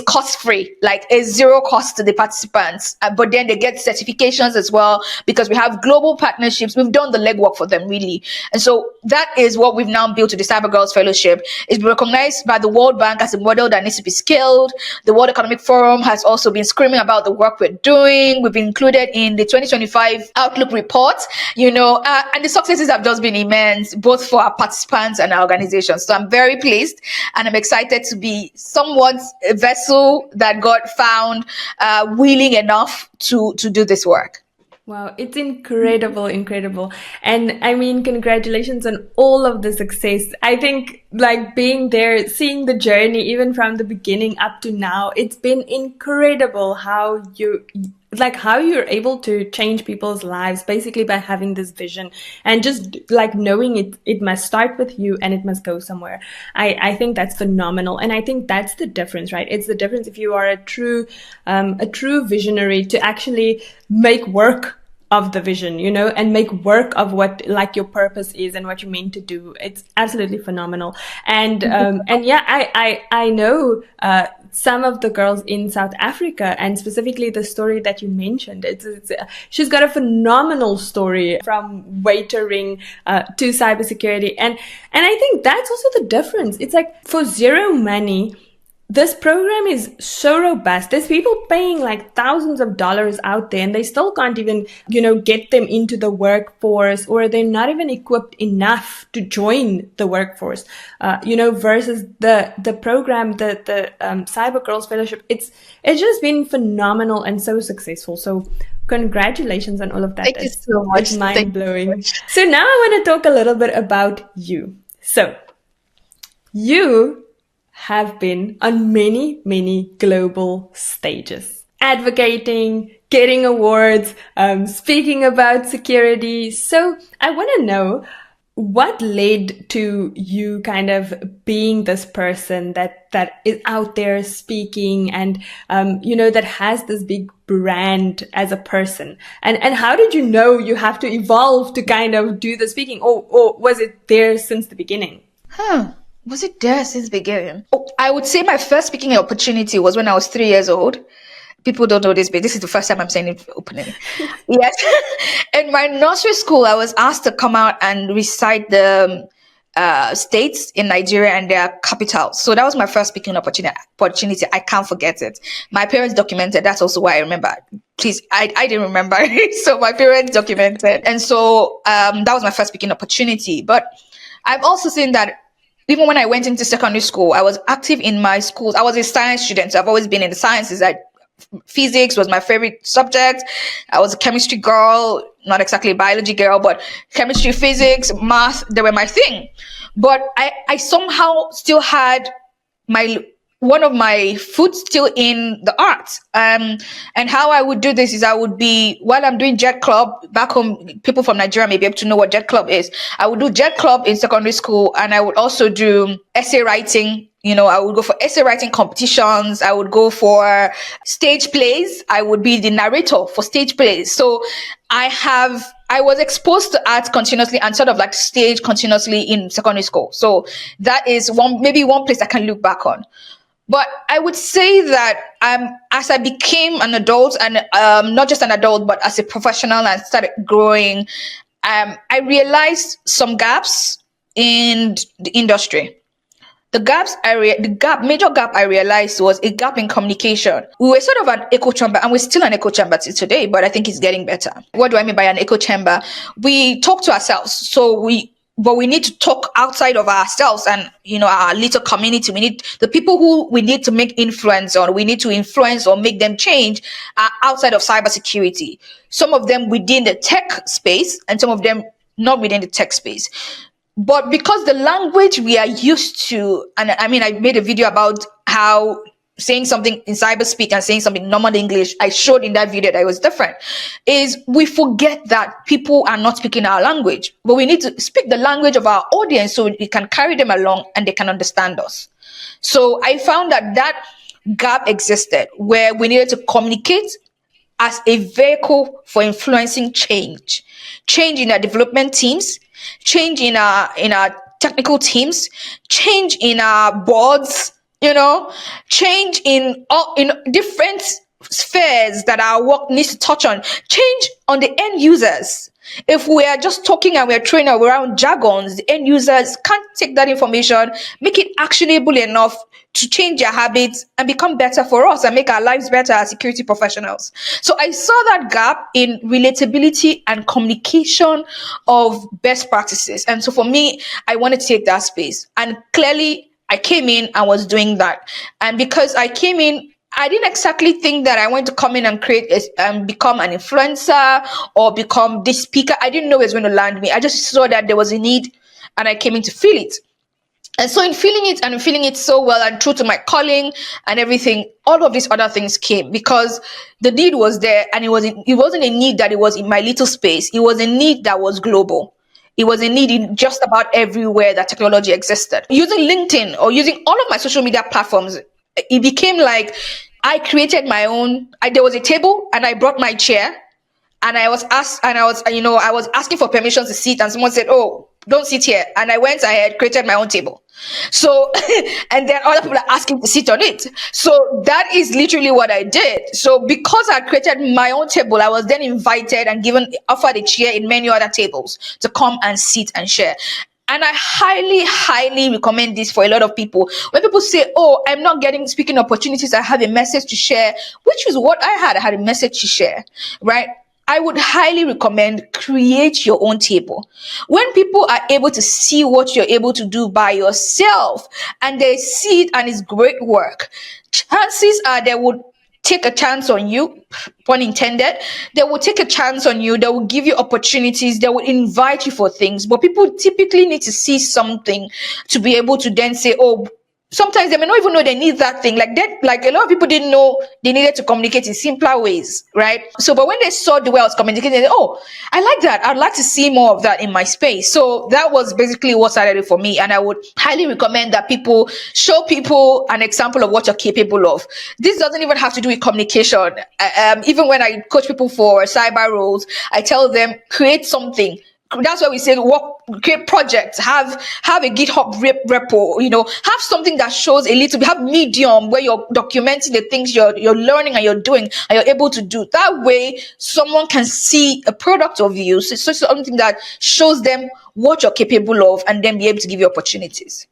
cost free. Like, it's 0 cost to the participants. But then they get certifications as well, because we have global partnerships. We've done the legwork for them, really. And so that is what we've now built to the Cyber Girls Fellowship. It's been recognized by the World Bank as a model that needs to be scaled. The World Economic Forum has also been screaming about the work we're doing. We've been included in the 2025 Outlook report, and the successes have just been immense, both for our participants and our organization. So I'm very pleased, and I'm excited to be somewhat a vessel that God found willing enough to do this work. Wow, it's incredible. And I mean, congratulations on all of the success. I think, like, being there, seeing the journey, even from the beginning up to now, it's been incredible how you're able to change people's lives basically by having this vision and just like knowing it must start with you and it must go somewhere. I think that's phenomenal. And I think that's the difference, right? It's the difference if you are a true visionary, to actually make work of the vision, and make work of what like your purpose is and what you're meant to do. It's absolutely phenomenal. And yeah, I know some of the girls in South Africa, and specifically the story that you mentioned. She's got a phenomenal story from waitering to cybersecurity, and I think that's also the difference. It's like, for zero money, this program is so robust. There's people paying like thousands of dollars out there, and they still can't even, get them into the workforce, or they're not even equipped enough to join the workforce. Versus the program, the Cyber Girls Fellowship. It's just been phenomenal and so successful. So congratulations on all of that. Thank you so much. It's mind blowing. So now I want to talk a little bit about you. So you have been on many, many global stages, advocating, getting awards, speaking about security. So I want to know, what led to you kind of being this person that is out there speaking and, that has this big brand as a person? And how did you know you have to evolve to kind of do the speaking? Or was it there since the beginning? Huh. Was it there since beginning? Oh, I would say my first speaking opportunity was when I was 3 years old. People don't know this, but this is the first time I'm saying it openly. Yes. In my nursery school, I was asked to come out and recite the states in Nigeria and their capitals. So that was my first speaking opportunity. I can't forget it. My parents documented. That's also why I remember. Please, I didn't remember. So my parents documented. And so that was my first speaking opportunity. But I've also seen that even when I went into secondary school, I was active in my schools. I was a science student. So I've always been in the sciences. Physics was my favorite subject. I was a chemistry girl, not exactly a biology girl, but chemistry, physics, math, they were my thing. But I somehow still had my one of my foot still in the arts. And how I would do this is I would be, while I'm doing Jet Club back home, people from Nigeria may be able to know what Jet Club is. I would do Jet Club in secondary school, and I would also do essay writing. I would go for essay writing competitions. I would go for stage plays. I would be the narrator for stage plays. So I was exposed to art continuously and sort of like stage continuously in secondary school. So that is maybe one place I can look back on. But I would say that as I became an adult, and not just an adult, but as a professional and started growing, I realized some gaps in the industry. Major gap I realized was a gap in communication. We were sort of an echo chamber, and we're still an echo chamber till today, but I think it's getting better. What do I mean by an echo chamber? We talk to ourselves, but we need to talk outside of ourselves and our little community. We need the people who we need to make influence on. We need to influence or make them change outside of cybersecurity. Some of them within the tech space, and some of them not within the tech space. But because the language we are used to, and I mean, I made a video about how saying something in cyberspeak and saying something normal English, I showed in that video that it was different, is we forget that people are not speaking our language, but we need to speak the language of our audience so we can carry them along and they can understand us. So I found that gap existed where we needed to communicate as a vehicle for influencing change in our development teams, change in our technical teams, change in our boards, change in different spheres that our work needs to touch on, change on the end users. If we are just talking and we're throwing around jargons, the end users can't take that information, make it actionable enough to change their habits and become better for us and make our lives better as security professionals. So I saw that gap in relatability and communication of best practices. And so for me, I wanted to take that space. And clearly, I came in and was doing that. And because I came in, I didn't exactly think that I wanted to come in and become an influencer or become this speaker. I didn't know it was going to land me. I just saw that there was a need and I came in to fill it. And so in feeling it so well and true to my calling and everything, all of these other things came because the need was there, and it wasn't a need that it was in my little space. It was a need that was global. It was a need in just about everywhere that technology existed. Using LinkedIn or using all of my social media platforms, it became like I created my own. There was a table and I brought my chair, and I was asking for permission to sit, and someone said, "Oh, don't sit here." And I went ahead, created my own table. So, and then other people are asking to sit on it. So that is literally what I did. So because I created my own table, I was then invited and offered a chair in many other tables to come and sit and share. And I highly, highly recommend this for a lot of people. When people say, "Oh, I'm not getting speaking opportunities, I have a message to share," which is what I had. I had a message to share, right? I would highly recommend create your own table. When people are able to see what you're able to do by yourself and they see it and it's great work, chances are they would take a chance on you, pun intended. They will take a chance on you. They will give you opportunities. They will invite you for things. But people typically need to see something to be able to then say, "Oh," sometimes they may not even know they need that thing. Like that, like a lot of people didn't know they needed to communicate in simpler ways, right? So, but when they saw the way I was communicating, they said, "Oh, I like that. I'd like to see more of that in my space." So that was basically what started it for me. And I would highly recommend that people show people an example of what you're capable of. This doesn't even have to do with communication. Even when I coach people for cyber roles, I tell them, create something. That's why we say create projects, have a GitHub repo, have something that shows a little bit, have Medium where you're documenting the things you're learning and you're doing and you're able to do. That way someone can see a product of you. So it's something that shows them what you're capable of and then be able to give you opportunities.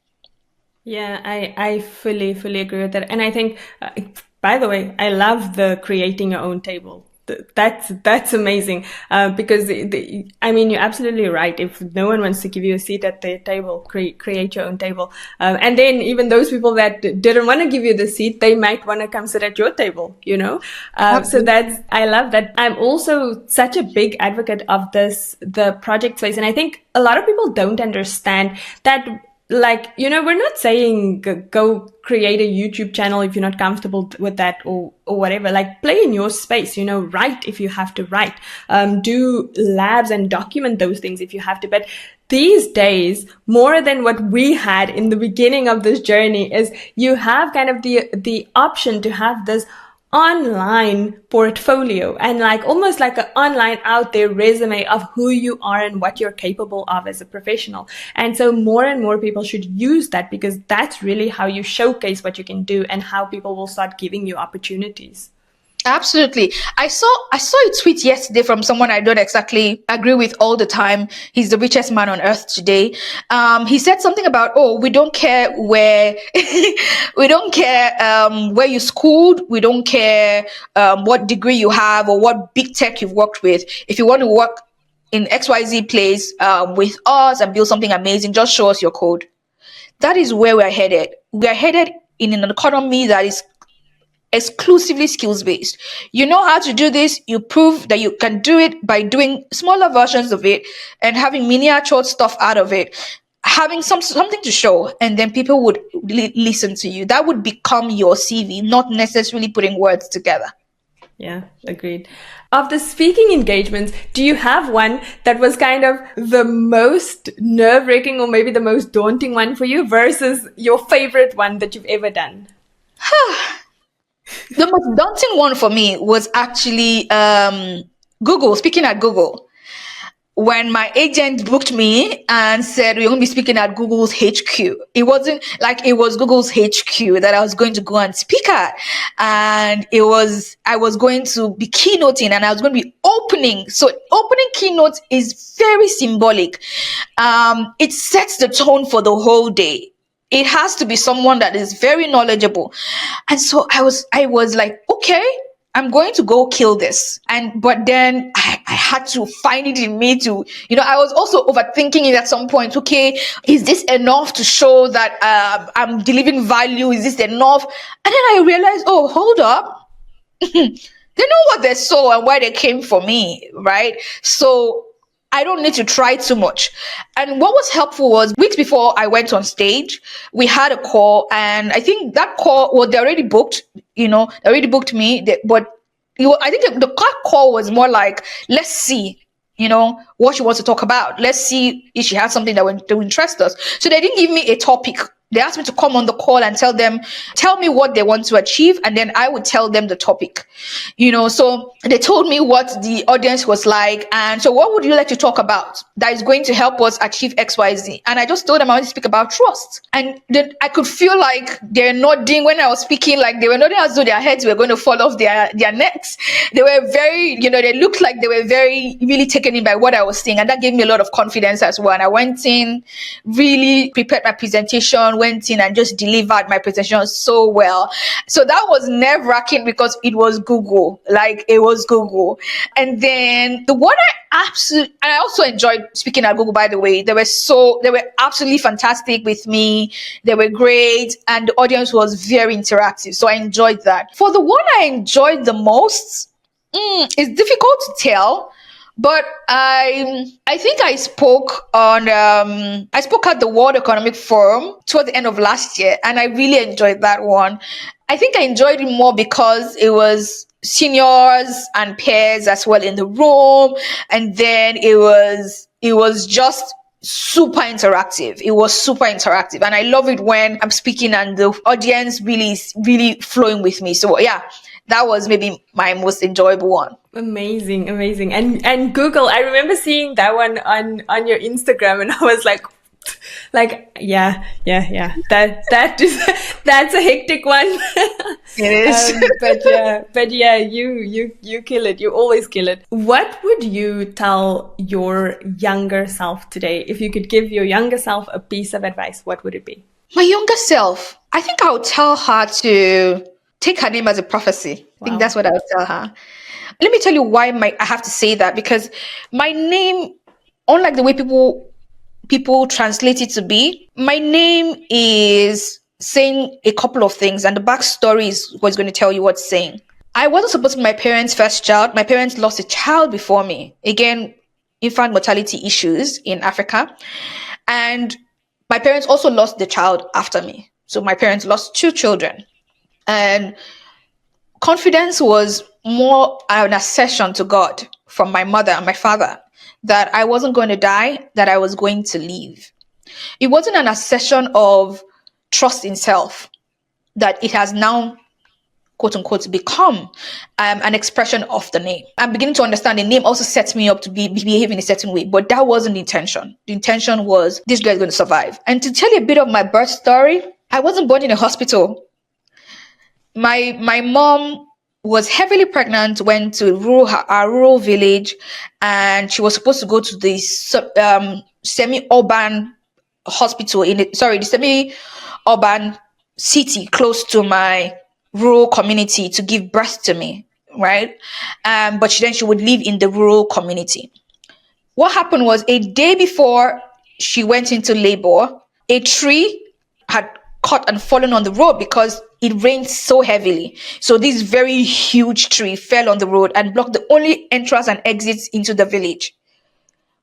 Yeah, I fully agree with that. And I think, by the way, I love the creating your own table. That's amazing. Because I mean, you're absolutely right. If no one wants to give you a seat at their table, create your own table. And then even those people that didn't want to give you the seat, they might want to come sit at your table, So I love that. I'm also such a big advocate of the project space. And I think a lot of people don't understand that. Like, we're not saying go create a YouTube channel if you're not comfortable with that or whatever. Like, play in your space, write if you have to write, do labs and document those things if you have to. But these days, more than what we had in the beginning of this journey, is you have kind of the option to have this online portfolio and almost like an online out there resume of who you are and what you're capable of as a professional. And so more and more people should use that, because that's really how you showcase what you can do and how people will start giving you opportunities. Absolutely. I saw a tweet yesterday from someone I don't exactly agree with all the time. He's the richest man on earth today. He said something about, we don't care where we don't care where you schooled. We don't care what degree you have or what big tech you've worked with. If you want to work in XYZ place with us and build something amazing, just show us your code. That is where we're headed. We're headed in an economy that is exclusively skills based. You know how to do this, you prove that you can do it by doing smaller versions of it and having miniature stuff out of it, having something to show, and then people would listen to you. That would become your CV, not necessarily putting words together. Yeah, agreed. Of the speaking engagements, do you have one that was kind of the most nerve-wracking or maybe the most daunting one for you versus your favorite one that you've ever done? The most daunting one for me was actually Google, speaking at Google. When my agent booked me and said, we're going to be speaking at Google's HQ. It wasn't like it was Google's HQ that I was going to go and speak at. And I was going to be keynoting and I was going to be opening. So opening keynote is very symbolic. It sets the tone for the whole day. It has to be someone that is very knowledgeable. And so I was like, okay, I'm going to go kill this. But then I had to find it in me to, I was also overthinking it at some point. Okay, is this enough to show that I'm delivering value? Is this enough? And then I realized, oh, hold up. They know what they saw and why they came for me, right? So I don't need to try too much. And what was helpful was weeks before I went on stage, we had a call, and I think that call, well, they already booked, they already booked me, but I think the call was more like, let's see, what she wants to talk about. Let's see if she has something that will interest us. So they didn't give me a topic. They asked me to come on the call and tell me what they want to achieve, and then I would tell them the topic. So they told me what the audience was like, and so what would you like to talk about that is going to help us achieve XYZ? And I just told them I want to speak about trust. And then I could feel like they're nodding when I was speaking, like they were nodding as though their heads were going to fall off their necks. They were very, they looked like they were very, really taken in by what I was saying, and that gave me a lot of confidence as well. And I went in, really prepared my presentation, went in and just delivered my presentation so well. So that was nerve-wracking because it was Google. It was Google. And then the one I also enjoyed speaking at Google, by the way. They were absolutely fantastic with me. They were great. And the audience was very interactive. So I enjoyed that. For the one I enjoyed the most, it's difficult to tell. But I think I spoke at the World Economic Forum toward the end of last year, and I really enjoyed that one. I think I enjoyed it more because it was seniors and peers as well in the room, and then it was just super interactive. It was super interactive, and I love it when I'm speaking and the audience really is really flowing with me. So yeah, That was maybe my most enjoyable one. Amazing, amazing. And Google, I remember seeing that one on your Instagram, and I was yeah. That is that's a hectic one. It is. But yeah, you kill it. You always kill it. What would you tell your younger self today? If you could give your younger self a piece of advice, what would it be? My younger self, I think I would tell her to take her name as a prophecy. I think that's what I would tell her. Let me tell you why I have to say that, because my name, unlike the way people translate it to be, my name is saying a couple of things, and the backstory is what's going to tell you what's saying. I wasn't supposed to be my parents' first child. My parents lost a child before me. Again, infant mortality issues in Africa. And my parents also lost the child after me. So my parents lost 2 children. And confidence was more an assertion to God from my mother and my father that I wasn't going to die, that I was going to live. It wasn't an assertion of trust in self, that it has now, quote unquote, become an expression of the name. I'm beginning to understand the name also sets me up to behave in a certain way, but that wasn't the intention. The intention was this girl is going to survive. And to tell you a bit of my birth story, I wasn't born in a hospital. My mom was heavily pregnant, went to our rural village, and she was supposed to go to the semi-urban hospital the semi-urban city close to my rural community to give birth to me, right? But she would live in the rural community. What happened was, a day before she went into labor, a tree had caught and fallen on the road because it rained so heavily. So this very huge tree fell on the road and blocked the only entrance and exits into the village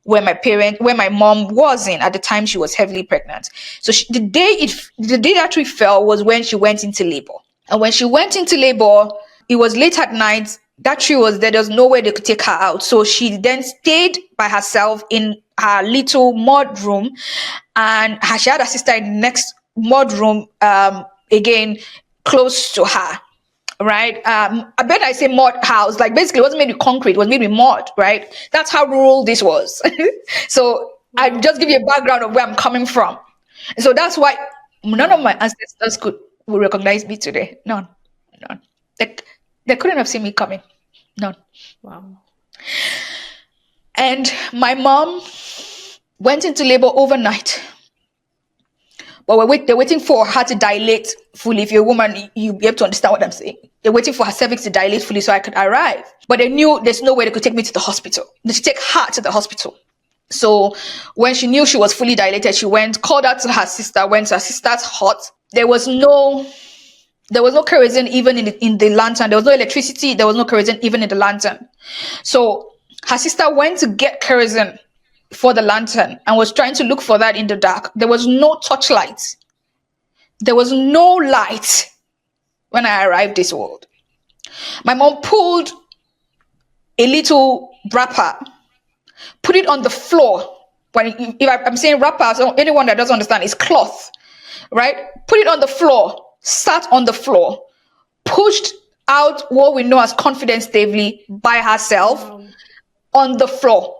where my mom was in at the time she was heavily pregnant. So the day that tree fell was when she went into labor. And when she went into labor, it was late at night. That tree was there. There was no way they could take her out. So she then stayed by herself in her little mud room. And she had a sister in the next mud room, again, close to her. Right? I bet I say mud house. Like, basically, it wasn't made with concrete. It was made with mud. Right? That's how rural this was. So I just give you a background of where I'm coming from. So that's why none of my ancestors would recognize me today. None. They couldn't have seen me coming. None. Wow. And my mom went into labor overnight. But they're waiting for her to dilate fully. If you're a woman, you'll be able to understand what I'm saying. They're waiting for her cervix to dilate fully so I could arrive. But they knew there's no way they could take me to the hospital. They should take her to the hospital. So when she knew she was fully dilated, she called out to her sister, went to her sister's hut. There was no kerosene even in the lantern. There was no electricity. There was no kerosene even in the lantern. So her sister went to get kerosene for the lantern and was trying to look for that in the dark. There was no torchlight. There was no light when I arrived this world. My mom pulled a little wrapper, put it on the floor. If I'm saying wrapper, so anyone that doesn't understand, it's cloth, right? Put it on the floor, sat on the floor, pushed out what we know as Confidence Stavely by herself on the floor.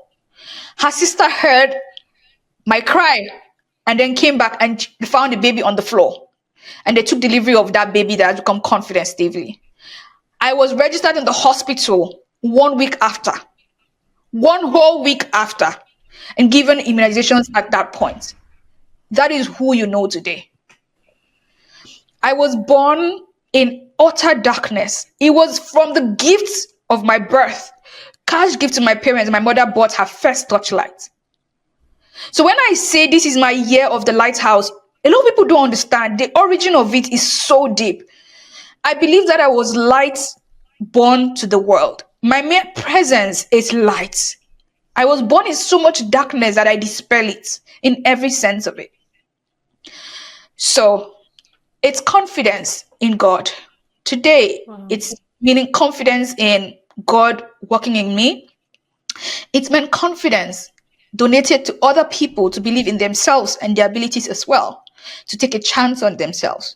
Her sister heard my cry and then came back and found the baby on the floor. And they took delivery of that baby that had become Confidence Stavely. I was registered in the hospital 1 week after. 1 whole week after. And given immunizations at that point. That is who you know today. I was born in utter darkness. It was from the gifts of my birth. Cash gift to my parents. My mother bought her first torchlight. So when I say this is my year of the lighthouse, a lot of people don't understand. The origin of it is so deep. I believe that I was light born to the world. My mere presence is light. I was born in so much darkness that I dispel it in every sense of it. So it's confidence in God. Today, it's meaning confidence in God working in me. It's meant confidence donated to other people to believe in themselves and their abilities as well, to take a chance on themselves.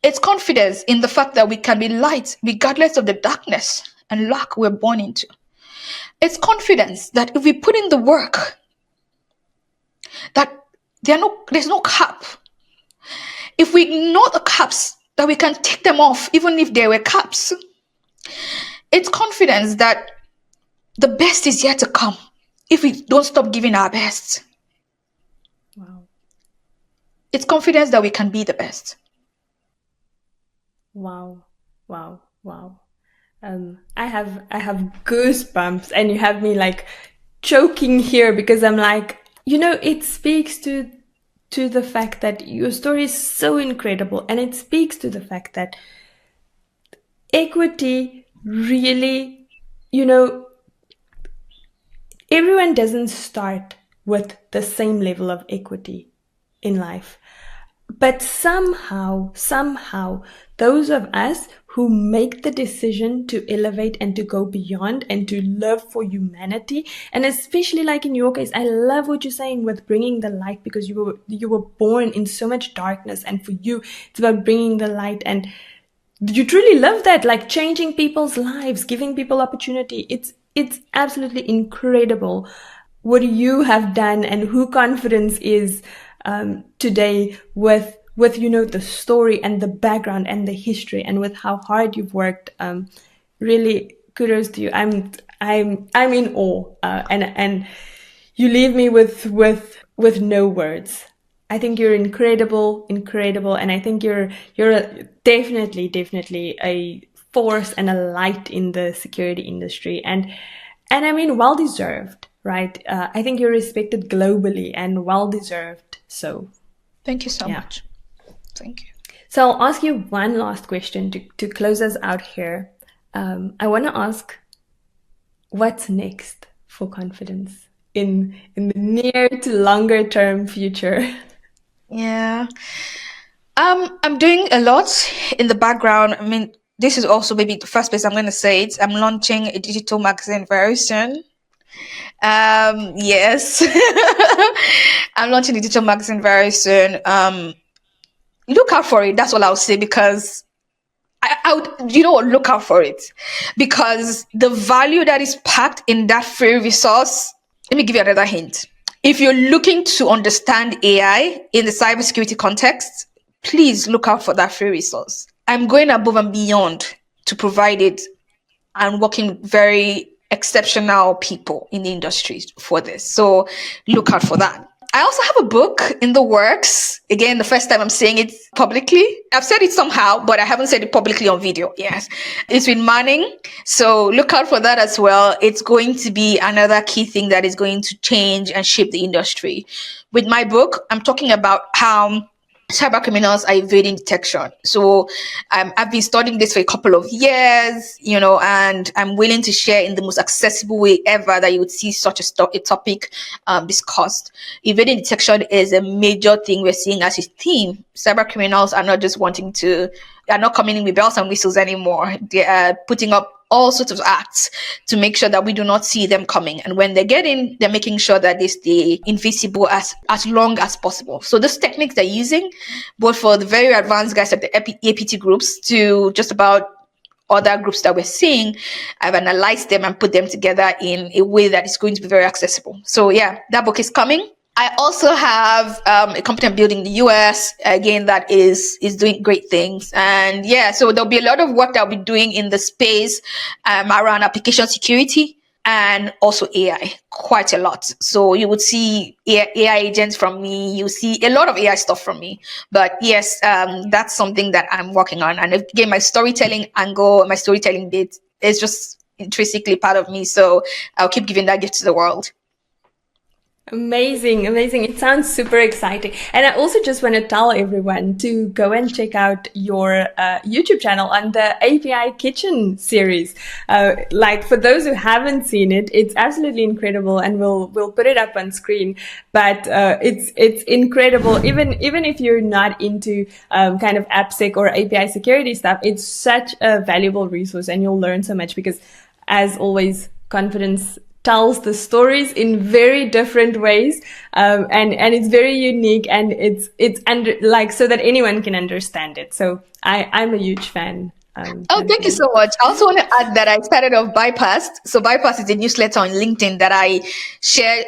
It's confidence in the fact that we can be light regardless of the darkness and lack we're born into. It's confidence that if we put in the work, that there's no cap. If we ignore the caps, that we can take them off even if there were caps. It's confidence that the best is yet to come if we don't stop giving our best. Wow. It's confidence that we can be the best. Wow. I have goosebumps, and you have me like choking here, because I'm like, it speaks to the fact that your story is so incredible, and it speaks to the fact that equity really, everyone doesn't start with the same level of equity in life. But somehow, those of us who make the decision to elevate and to go beyond and to live for humanity, and especially like in your case, I love what you're saying with bringing the light, because you were born in so much darkness, and for you, it's about bringing the light, and you truly love that, like changing people's lives, giving people opportunity. It's absolutely incredible what you have done and who Confidence is today with the story and the background and the history, and with how hard you've worked. Really kudos to you. I'm in awe, and you leave me with no words. I think you're incredible, and I think you're definitely a force and a light in the security industry, and I mean, well deserved, right? I think you're respected globally, and well deserved. So, thank you so much. Thank you. So I'll ask you one last question to close us out here. I want to ask, what's next for Confidence in the near to longer term future? Yeah. I'm doing a lot in the background. I mean, this is also maybe the first place I'm going to say it. I'm launching a digital magazine very soon. Yes. I'm launching a digital magazine very soon. Look out for it. That's all I'll say, because I would, look out for it, because the value that is packed in that free resource. Let me give you another hint. If you're looking to understand AI in the cybersecurity context, please look out for that free resource. I'm going above and beyond to provide it, and working with very exceptional people in the industry for this. So look out for that. I also have a book in the works. Again, the first time I'm saying it publicly. I've said it somehow, but I haven't said it publicly on video. Yes. It's with Manning. So look out for that as well. It's going to be another key thing that is going to change and shape the industry. With my book, I'm talking about how cyber criminals are evading detection. So I've been studying this for a couple of years, and I'm willing to share in the most accessible way ever that you would see such a topic discussed. Evading detection is a major thing we're seeing as a theme. Cyber criminals are not just they're not coming in with bells and whistles anymore. They are putting up all sorts of acts to make sure that we do not see them coming. And when they get in, they're making sure that they stay invisible as long as possible. So those techniques they're using, both for the very advanced guys like the APT groups to just about other groups that we're seeing, I've analyzed them and put them together in a way that is going to be very accessible. So yeah, that book is coming. I also have a company I'm building in the US, again, that is doing great things. And yeah, so there'll be a lot of work that I'll be doing in the space around application security and also AI, quite a lot. So you would see AI agents from me. You see a lot of AI stuff from me. But yes, that's something that I'm working on. And again, my storytelling angle, my storytelling bit is just intrinsically part of me. So I'll keep giving that gift to the world. Amazing. It sounds super exciting. And I also just want to tell everyone to go and check out your YouTube channel on the API Kitchen series. Like for those who haven't seen it, it's absolutely incredible, and we'll put it up on screen. But it's incredible. Even if you're not into kind of AppSec or API security stuff, it's such a valuable resource, and you'll learn so much, because as always, Confidence tells the stories in very different ways, and it's very unique, and it's under, like, so that anyone can understand it. So I'm a huge fan. Oh, thank you so much. I also want to add that I started off Bypassed. So Bypassed is a newsletter on LinkedIn that I share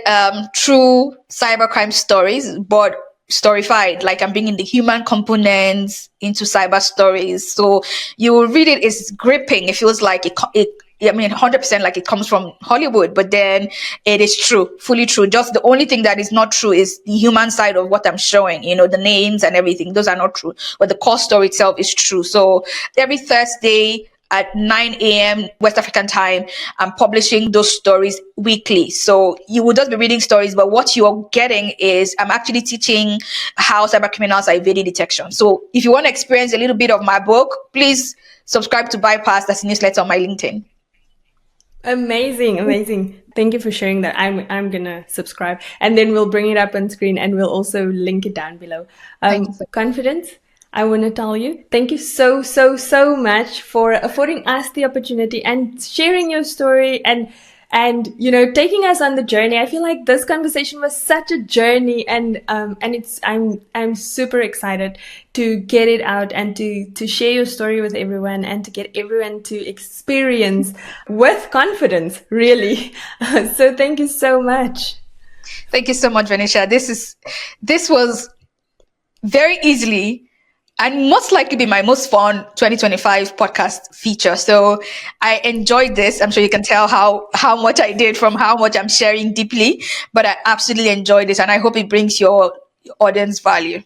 true cybercrime stories, but storyfied. Like I'm bringing the human components into cyber stories. So you will read it. It's gripping. It feels like I mean, 100% like it comes from Hollywood, but then it is true, fully true. Just the only thing that is not true is the human side of what I'm showing, the names and everything. Those are not true, but the core story itself is true. So every Thursday at 9 a.m. West African time, I'm publishing those stories weekly. So you will just be reading stories, but what you're getting is I'm actually teaching how cyber criminals are evading detection. So if you want to experience a little bit of my book, please subscribe to Bypass. That's a newsletter on my LinkedIn. Amazing. Thank you for sharing that. I'm gonna subscribe, and then we'll bring it up on screen, and we'll also link it down below. Confidence, I want to tell you, thank you so much for affording us the opportunity and sharing your story and taking us on the journey. I feel like this conversation was such a journey, and I'm super excited to get it out and to share your story with everyone and to get everyone to experience with confidence, really. So thank you so much. Thank you so much, Venetia. This was very easily and most likely be my most fun 2025 podcast feature. So I enjoyed this. I'm sure you can tell how much I did from how much I'm sharing deeply, but I absolutely enjoyed this, and I hope it brings your audience value.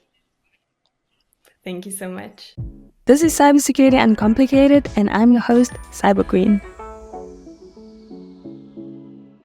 Thank you so much. This is Cybersecurity Uncomplicated, and I'm your host, Cyber Queen.